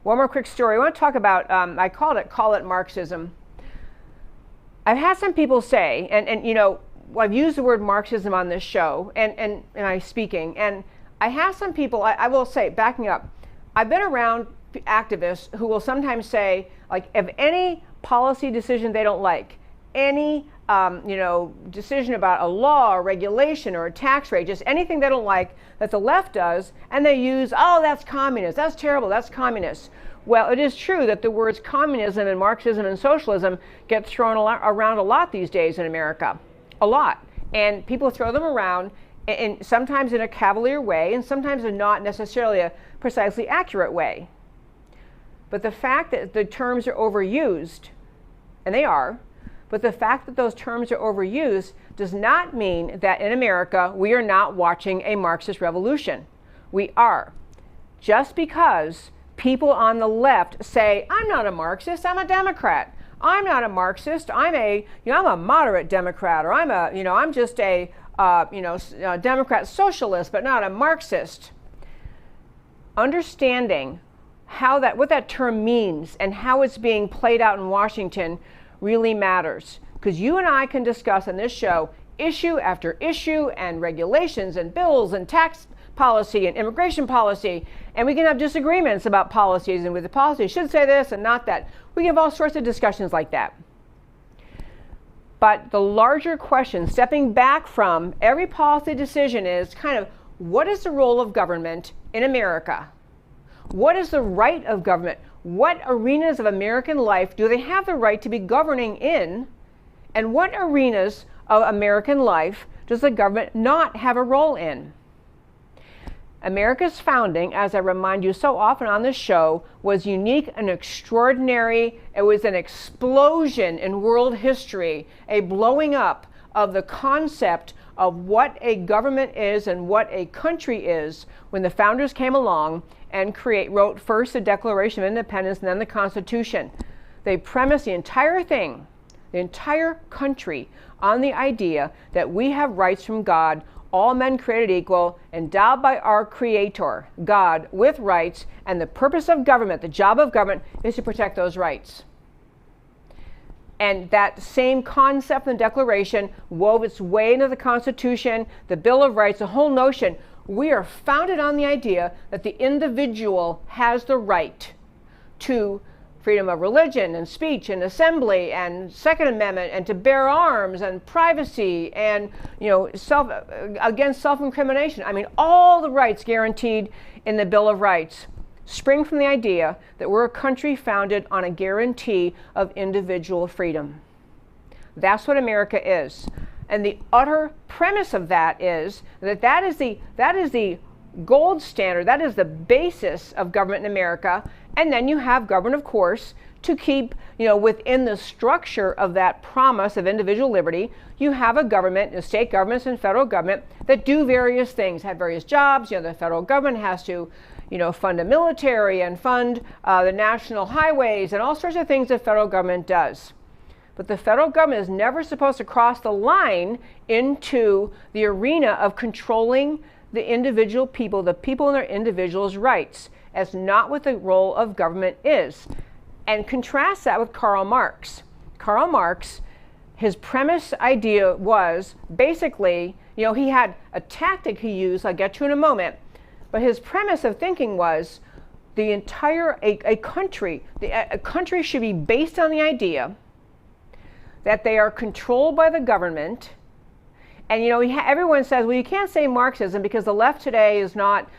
One more quick story. I want to talk about, I call it Marxism. I've had some people say, and I've used the word Marxism on this show and I'm speaking, and I have some people, I will say, backing up, I've been around activists who will sometimes say, like, if any policy decision they don't like, any decision about a law or regulation or a tax rate, just anything they don't like that the left does, and they use, oh, that's communist, that's terrible, that's communist. Well, it is true that the words communism and Marxism and socialism get thrown around a lot these days in America. A lot. And people throw them around, and sometimes in a cavalier way, and sometimes in not necessarily a precisely accurate way. But the fact that the terms are overused, and they are, but the fact that those terms are overused does not mean that in America we are not watching a Marxist revolution. We are. Just because people on the left say, I'm not a Marxist, I'm a Democrat. I'm not a Marxist, I'm a moderate Democrat, or I'm just a Democrat socialist, but not a Marxist. Understanding what that term means and how it's being played out in Washington really matters. Because you and I can discuss on this show issue after issue and regulations and bills and tax policy and immigration policy, and we can have disagreements about policies and with the policy should say this and not that. We can have all sorts of discussions like that. But the larger question, stepping back from every policy decision, is kind of what is the role of government in America? What is the right of government? What arenas of American life do they have the right to be governing in? And what arenas of American life does the government not have a role in? America's founding, as I remind you so often on this show, was unique and extraordinary. It was an explosion in world history, a blowing up of the concept of what a government is and what a country is when the founders came along and wrote first the Declaration of Independence and then the Constitution. They premised the entire thing, the entire country, on the idea that we have rights from God, all men created equal, endowed by our Creator, God, with rights, and the purpose of government, the job of government, is to protect those rights. And that same concept in the Declaration wove its way into the Constitution, the Bill of Rights, the whole notion. We are founded on the idea that the individual has the right to freedom of religion and speech and assembly and Second Amendment and to bear arms and privacy and against self-incrimination. I mean, all the rights guaranteed in the Bill of Rights spring from the idea that we're a country founded on a guarantee of individual freedom. That's what America is. And the utter premise of that is that is the gold standard, that is the basis of government in America. And then you have government, of course, to keep, within the structure of that promise of individual liberty. You have a government, the state governments and federal government, that do various things, have various jobs. The federal government has to, fund the military and fund the national highways and all sorts of things the federal government does. But the federal government is never supposed to cross the line into the arena of controlling the individual people, the people and their individuals' rights. As not what the role of government is. And contrast that with Karl Marx. Karl Marx, his premise idea was basically, he had a tactic he used, I'll get to in a moment, but his premise of thinking was a country should be based on the idea that they are controlled by the government. And everyone says, well, you can't say Marxism because the left today is not,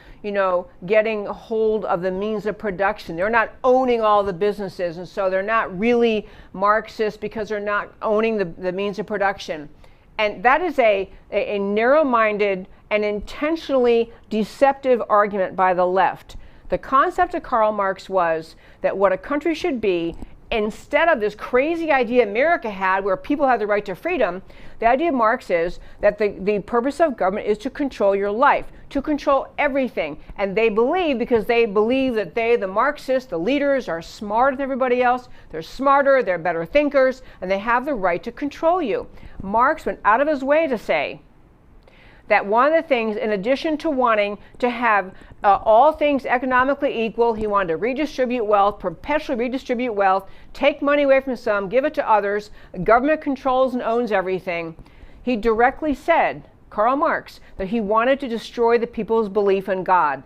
getting hold of the means of production. They're not owning all the businesses, and so they're not really Marxist because they're not owning the means of production. And that is a narrow-minded and intentionally deceptive argument by the left. The concept of Karl Marx was that what a country should be, instead of this crazy idea America had where people have the right to freedom, the idea of Marx is that the purpose of government is to control your life, to control everything. And they believe, because they believe that the Marxists, the leaders, are smarter than everybody else, they're smarter, they're better thinkers, and they have the right to control you. Marx went out of his way to say that one of the things, in addition to wanting to have all things economically equal, he wanted to redistribute wealth, perpetually redistribute wealth, take money away from some, give it to others. Government controls and owns everything. He directly said, Karl Marx, that he wanted to destroy the people's belief in God.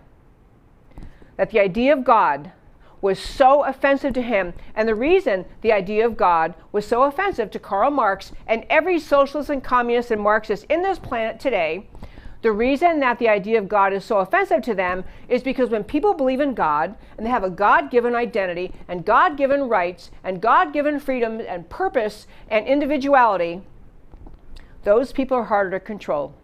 That the idea of God was so offensive to him, and the reason the idea of God was so offensive to Karl Marx and every socialist and communist and Marxist in this planet today, the reason that the idea of God is so offensive to them is because when people believe in God and they have a God-given identity and God-given rights and God-given freedom and purpose and individuality, those people are harder to control.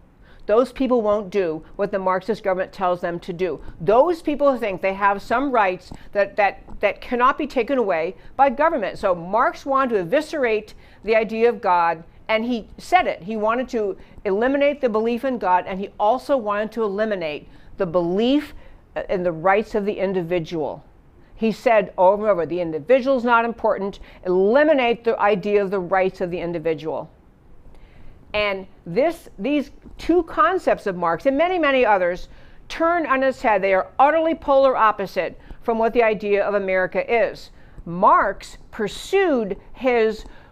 Those people won't do what the Marxist government tells them to do. Those people think they have some rights that cannot be taken away by government. So Marx wanted to eviscerate the idea of God And he said it. He wanted to eliminate the belief in God, and he also wanted to eliminate the belief in the rights of the individual. He said over and over, the individual is not important. Eliminate the idea of the rights of the individual. And these two concepts of Marx, and many, many others, turn on its head. They are utterly polar opposite from what the idea of America is. Marx pursued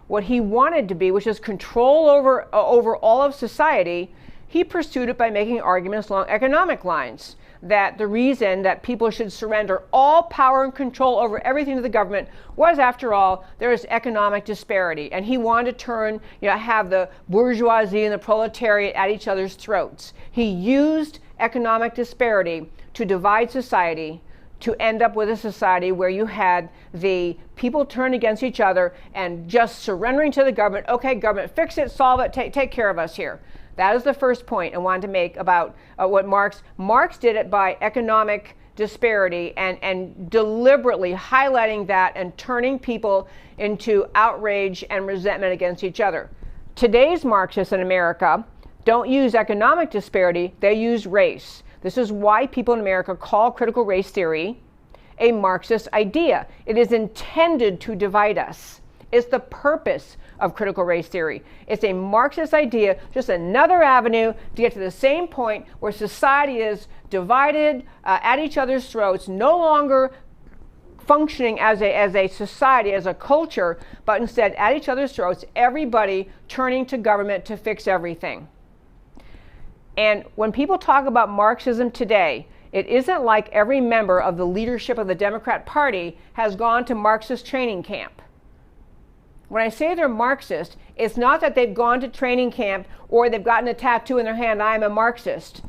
what he wanted to be, which is control over all of society. He pursued it by making arguments along economic lines, that the reason that people should surrender all power and control over everything to the government was, after all, there is economic disparity. And he wanted to have the bourgeoisie and the proletariat at each other's throats. He used economic disparity to divide society, to end up with a society where you had the people turn against each other and just surrendering to the government. Okay, government, fix it, solve it, take care of us here. That is the first point I wanted to make about what Marx did it by economic disparity and deliberately highlighting that and turning people into outrage and resentment against each other. Today's Marxists in America don't use economic disparity, they use race. This is why people in America call critical race theory a Marxist idea. It is intended to divide us. It's the purpose of critical race theory. It's a Marxist idea, just another avenue to get to the same point where society is divided at each other's throats, no longer functioning as a society, as a culture, but instead at each other's throats, everybody turning to government to fix everything. And when people talk about Marxism today, it isn't like every member of the leadership of the Democrat Party has gone to Marxist training camp. When I say they're Marxist, it's not that they've gone to training camp or they've gotten a tattoo in their hand, I am a Marxist.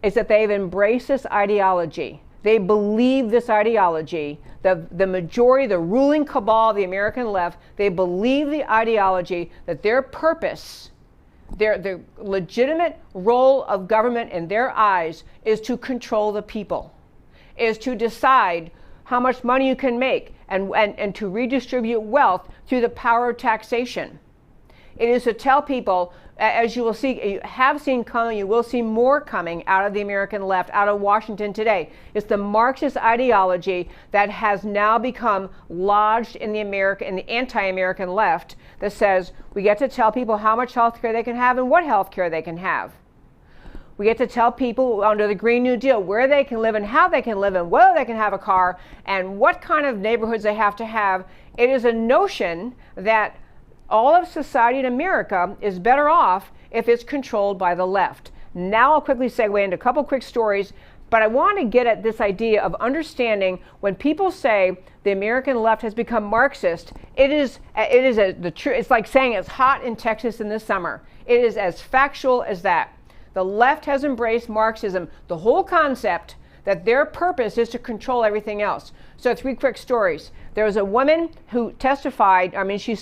It's that they've embraced this ideology. They believe this ideology. The majority, the ruling cabal of the American left, they believe the ideology that their purpose, their legitimate role of government in their eyes is to control the people, is to decide how much money you can make and to redistribute wealth through the power of taxation. It is to tell people, as you will see, you have seen coming, you will see more coming out of the American left, out of Washington today. It's the Marxist ideology that has now become lodged in the anti-American left that says we get to tell people how much health care they can have and what health care they can have. We get to tell people under the Green New Deal where they can live and how they can live and whether they can have a car and what kind of neighborhoods they have to have. It is a notion that all of society in America is better off if it's controlled by the left. Now I'll quickly segue into a couple quick stories, but I want to get at this idea of understanding when people say the American left has become Marxist, it's like saying it's hot in Texas in the summer. It is as factual as that. The left has embraced Marxism, the whole concept that their purpose is to control everything else. So 3 quick stories. There was a woman who testified, she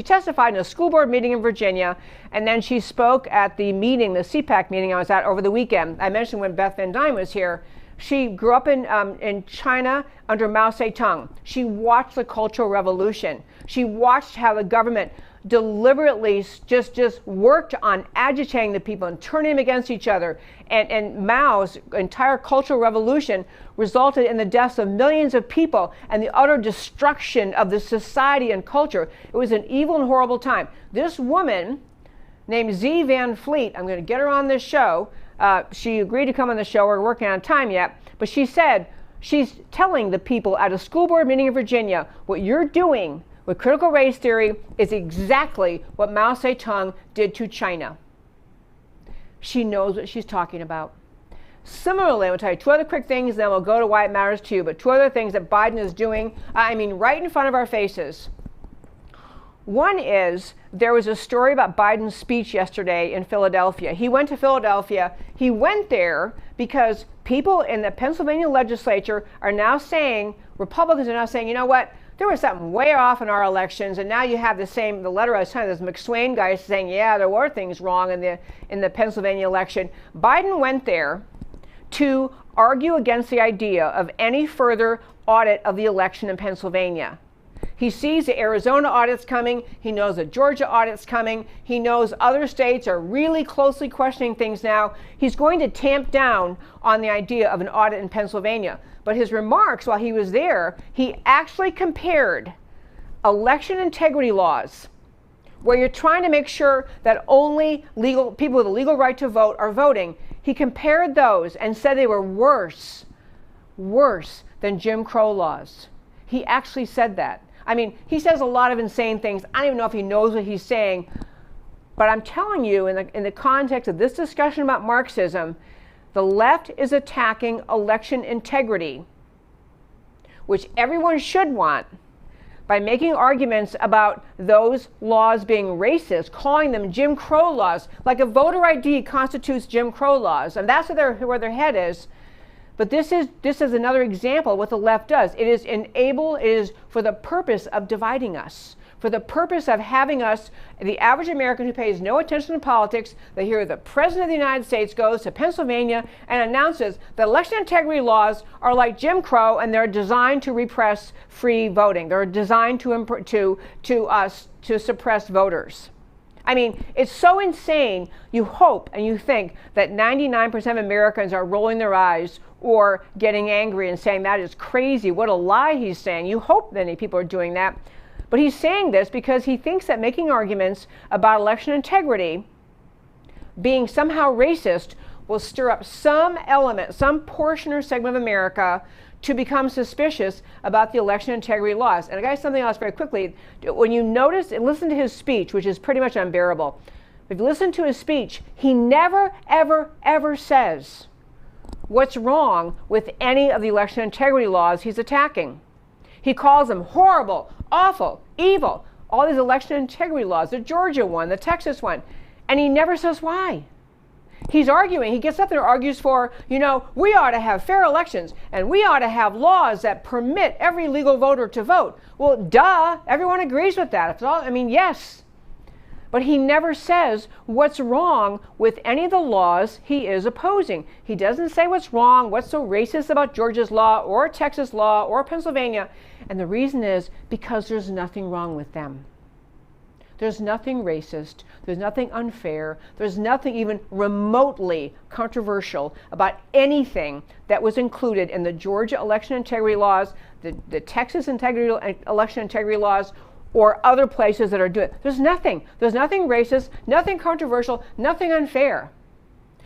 testified in a school board meeting in Virginia, and then she spoke at the meeting, the CPAC meeting I was at over the weekend. I mentioned when Beth and Duyne was here. She grew up in China under Mao Zedong. She watched the Cultural Revolution. She watched how the government deliberately just worked on agitating the people and turning them against each other. And Mao's entire Cultural Revolution resulted in the deaths of millions of people and the utter destruction of the society and culture. It was an evil and horrible time. This woman named Z Van Fleet, I'm going to get her on this show. She agreed to come on the show. We're working on time yet. But she said, she's telling the people at a school board meeting in Virginia, what you're doing with critical race theory is exactly what Mao Zedong did to China. She knows what she's talking about. Similarly, I'm going to tell you 2 other quick things, then we'll go to why it matters to you. But 2 other things that Biden is doing, right in front of our faces. One is, there was a story about Biden's speech yesterday in Philadelphia. He went to Philadelphia. He went there because people in the Pennsylvania legislature are now saying, Republicans are now saying, you know what? There was something way off in our elections, and now you have the letter I was telling you, this McSwain guy saying, yeah, there were things wrong in the Pennsylvania election. Biden went there to argue against the idea of any further audit of the election in Pennsylvania. He sees the Arizona audit's coming. He knows the Georgia audit's coming. He knows other states are really closely questioning things now. He's going to tamp down on the idea of an audit in Pennsylvania. But his remarks while he was there, he actually compared election integrity laws, where you're trying to make sure that only people with a legal right to vote are voting. He compared those and said they were worse than Jim Crow laws. He actually said that. I mean, he says a lot of insane things. I don't even know if he knows what he's saying. But I'm telling you, in the context of this discussion about Marxism, the left is attacking election integrity, which everyone should want, by making arguments about those laws being racist, calling them Jim Crow laws, like a voter ID constitutes Jim Crow laws, and that's where their head is. But this is another example of what the left does. It is for the purpose of dividing us, for the purpose of having us, the average American who pays no attention to politics, they hear the President of the United States goes to Pennsylvania and announces that election integrity laws are like Jim Crow and they're designed to repress free voting. They're designed to suppress voters. I mean, it's so insane. You hope and you think that 99% of Americans are rolling their eyes or getting angry and saying that is crazy. What a lie he's saying. You hope many people are doing that. But he's saying this because he thinks that making arguments about election integrity being somehow racist will stir up some element, some portion or segment of America to become suspicious about the election integrity laws. And I got something else very quickly. When you notice and listen to his speech, which is pretty much unbearable, if you listen to his speech, he never, ever, ever says what's wrong with any of the election integrity laws he's attacking. He calls them horrible, awful, evil, all these election integrity laws, the Georgia one, the Texas one, and he never says why. He's arguing, he gets up there and argues for, we ought to have fair elections and we ought to have laws that permit every legal voter to vote. Well, duh, everyone agrees with that. Yes. But he never says what's wrong with any of the laws he is opposing. He doesn't say what's wrong, what's so racist about Georgia's law or Texas law or Pennsylvania. And the reason is because there's nothing wrong with them. There's nothing racist, there's nothing unfair, there's nothing even remotely controversial about anything that was included in the Georgia election integrity laws, the Texas election integrity laws, or other places that are doing it. There's nothing racist, nothing controversial, nothing unfair.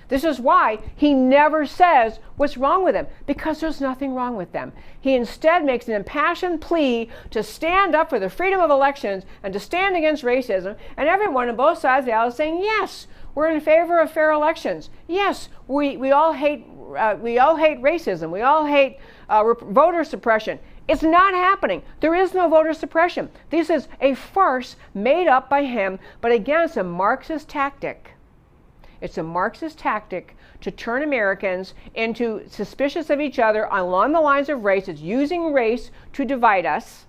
This is why he never says what's wrong with them, because there's nothing wrong with them. He instead makes an impassioned plea to stand up for the freedom of elections and to stand against racism, and everyone on both sides of the aisle is saying, yes, we're in favor of fair elections. Yes, we all hate racism. We all hate voter suppression. It's not happening. There is no voter suppression. This is a farce made up by him, but again, it's a Marxist tactic. It's a Marxist tactic to turn Americans into suspicious of each other along the lines of race. It's using race to divide us.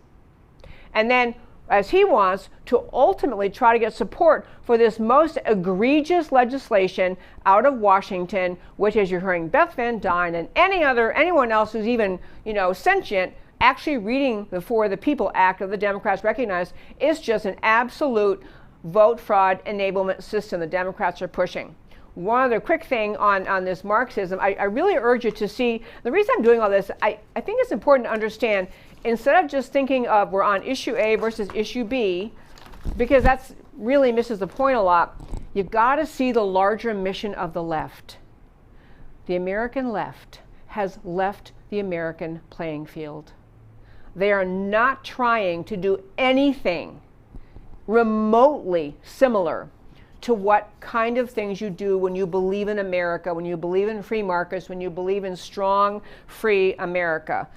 And then, as he wants, to ultimately try to get support for this most egregious legislation out of Washington, which, as you're hearing Beth and Duyne and anyone else who's even, sentient, actually reading the For the People Act of the Democrats recognize, is just an absolute vote fraud enablement system the Democrats are pushing. One other quick thing on this Marxism, I really urge you to see, the reason I'm doing all this, I think it's important to understand, instead of just thinking of we're on issue A versus issue B, because that's really misses the point a lot, you've got to see the larger mission of the left. The American left has left the American playing field. They are not trying to do anything remotely similar to what kind of things you do when you believe in America, when you believe in free markets, when you believe in strong, free America.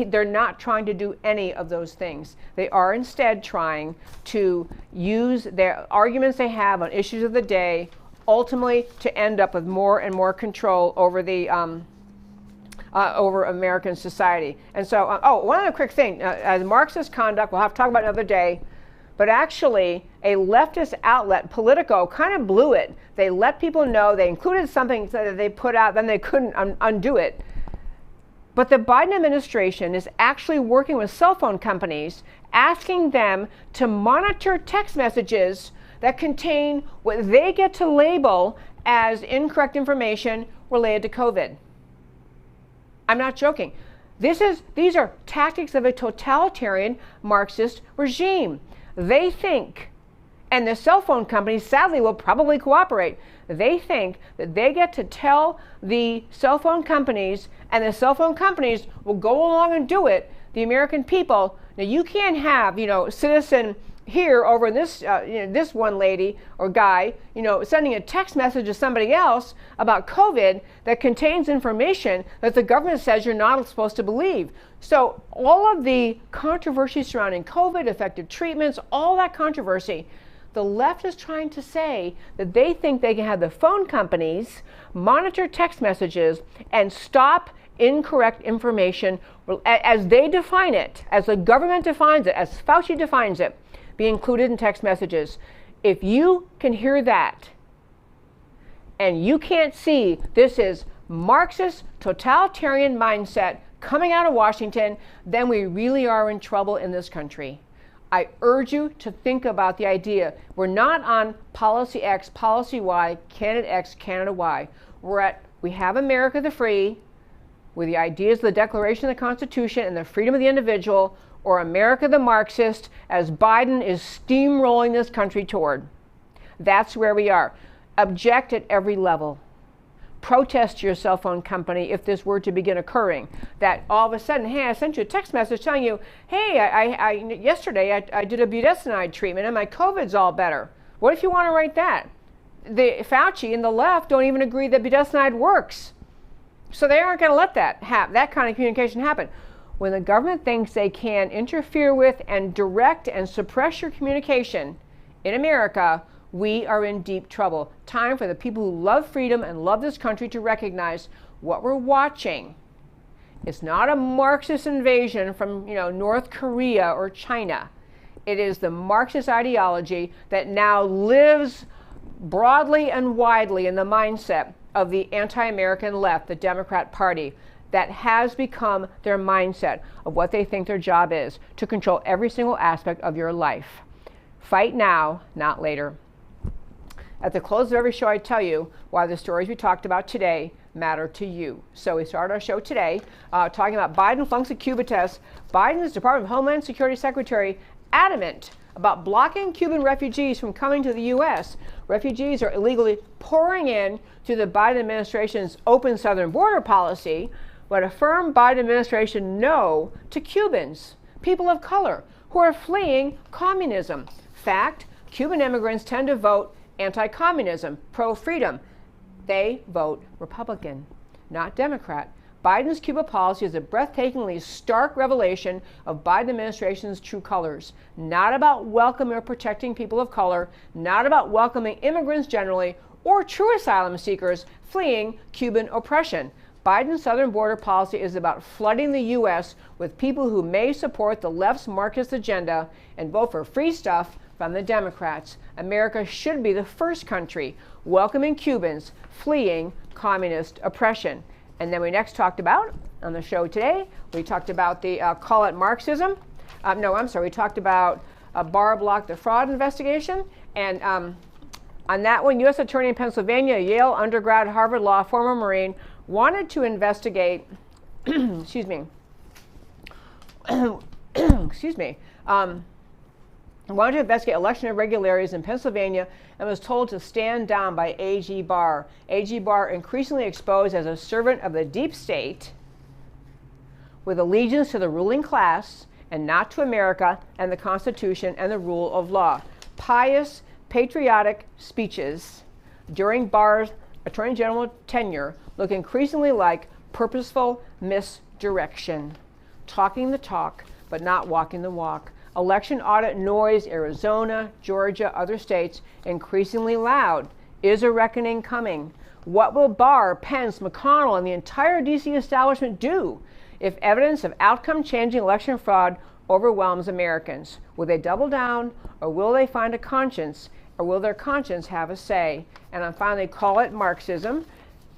They're not trying to do any of those things. They are instead trying to use their arguments they have on issues of the day, ultimately to end up with more and more control over the over American society. And so, one other quick thing, Marxist conduct, we'll have to talk about another day. But actually, a leftist outlet, Politico, kind of blew it. They let people know, they included something that they put out, then they couldn't undo it. But the Biden administration is actually working with cell phone companies asking them to monitor text messages that contain what they get to label as incorrect information related to COVID. I'm not joking. These are tactics of a totalitarian Marxist regime. They think, and the cell phone companies sadly will probably cooperate, they think that they get to tell the cell phone companies, and the cell phone companies will go along and do it, the American people. Now you can't have, citizen here over in this, this one lady or guy, sending a text message to somebody else about COVID that contains information that the government says you're not supposed to believe. So all of the controversy surrounding COVID, effective treatments, all that controversy, the left is trying to say that they think they can have the phone companies monitor text messages and stop incorrect information as they define it, as the government defines it, as Fauci defines it, be included in text messages. If you can hear that and you can't see this is Marxist totalitarian mindset coming out of Washington, then we really are in trouble in this country. I urge you to think about the idea. We're not on policy X, policy Y, candidate X, candidate Y. We have America the free, with the ideas of the Declaration of the Constitution and the freedom of the individual, or America the Marxist, as Biden is steamrolling this country toward. That's where we are. Object at every level. Protest your cell phone company if this were to begin occurring. That all of a sudden, hey, I sent you a text message telling you, hey, yesterday I did a budesonide treatment and my COVID's all better. What if you want to write that? The Fauci and the left don't even agree that budesonide works. So they aren't going to let that kind of communication happen. When the government thinks they can interfere with and direct and suppress your communication in America, we are in deep trouble. Time for the people who love freedom and love this country to recognize what we're watching. It's not a Marxist invasion from, North Korea or China. It is the Marxist ideology that now lives broadly and widely in the mindset of the anti-American left, the Democrat Party, that has become their mindset of what they think their job is, to control every single aspect of your life. Fight now, not later. At the close of every show, I tell you why the stories we talked about today matter to you. So we started our show today talking about Biden flunks a Cuba test. Biden's Department of Homeland Security Secretary adamant about blocking Cuban refugees from coming to the U.S. Refugees are illegally pouring in to the Biden administration's open southern border policy, but a firm Biden administration no to Cubans, people of color, who are fleeing communism. Fact, Cuban immigrants tend to vote anti-communism, pro-freedom. They vote Republican, not Democrat. Biden's Cuba policy is a breathtakingly stark revelation of Biden administration's true colors. Not about welcoming or protecting people of color, not about welcoming immigrants generally, or true asylum seekers fleeing Cuban oppression. Biden's southern border policy is about flooding the U.S. with people who may support the left's Marxist agenda and vote for free stuff from the Democrats. America should be the first country welcoming Cubans fleeing communist oppression. And then we next talked about, on the show today, we talked about the call it Marxism. We talked about Barr blocked the fraud investigation. And on that one, U.S. Attorney in Pennsylvania, Yale undergrad, Harvard Law, former Marine, wanted to investigate, excuse me, wanted to investigate election irregularities in Pennsylvania and was told to stand down by AG Barr. AG Barr increasingly exposed as a servant of the deep state with allegiance to the ruling class and not to America and the Constitution and the rule of law. Pious, patriotic speeches during Barr's Attorney General tenure look increasingly like purposeful misdirection, talking the talk but not walking the walk. Election audit noise, Arizona, Georgia, other states, increasingly loud. Is a reckoning coming? What will Barr, Pence, McConnell, and the entire D.C. establishment do if evidence of outcome-changing election fraud overwhelms Americans? Will they double down, or will they find a conscience, or will their conscience have a say? And I'm finally, call it Marxism.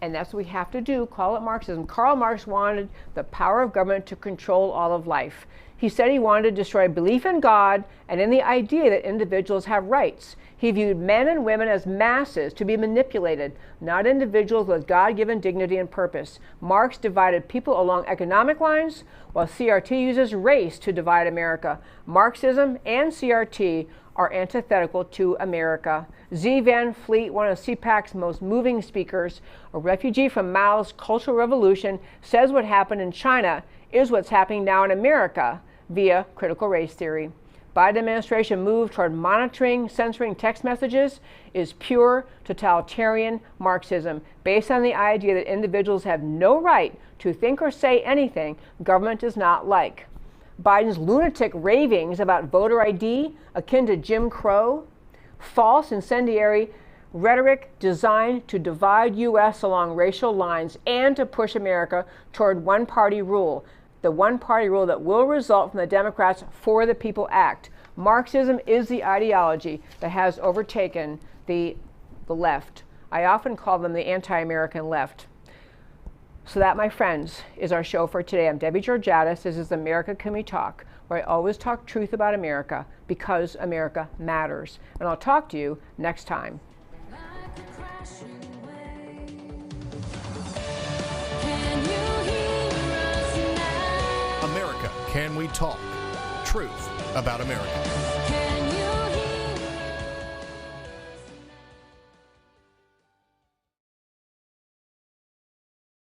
And that's what we have to do, call it Marxism. Karl Marx wanted the power of government to control all of life. He said he wanted to destroy belief in God and in the idea that individuals have rights. He viewed men and women as masses to be manipulated, not individuals with God-given dignity and purpose. Marx divided people along economic lines, while CRT uses race to divide America. Marxism and CRT are antithetical to America. Z. Van Fleet, one of CPAC's most moving speakers, a refugee from Mao's Cultural Revolution, says what happened in China is what's happening now in America via critical race theory. Biden administration move toward monitoring, censoring text messages is pure totalitarian Marxism, based on the idea that individuals have no right to think or say anything government does not like. Biden's lunatic ravings about voter ID, akin to Jim Crow, false incendiary rhetoric designed to divide U.S. along racial lines and to push America toward one-party rule. The one-party rule that will result from the Democrats' For the People Act. Marxism is the ideology that has overtaken the left. I often call them the anti-American left. So that, my friends, is our show for today. I'm Debbie Georgatos. This is America Can We Talk, where I always talk truth about America because America matters. And I'll talk to you next time.
America Can We Talk? Truth about America.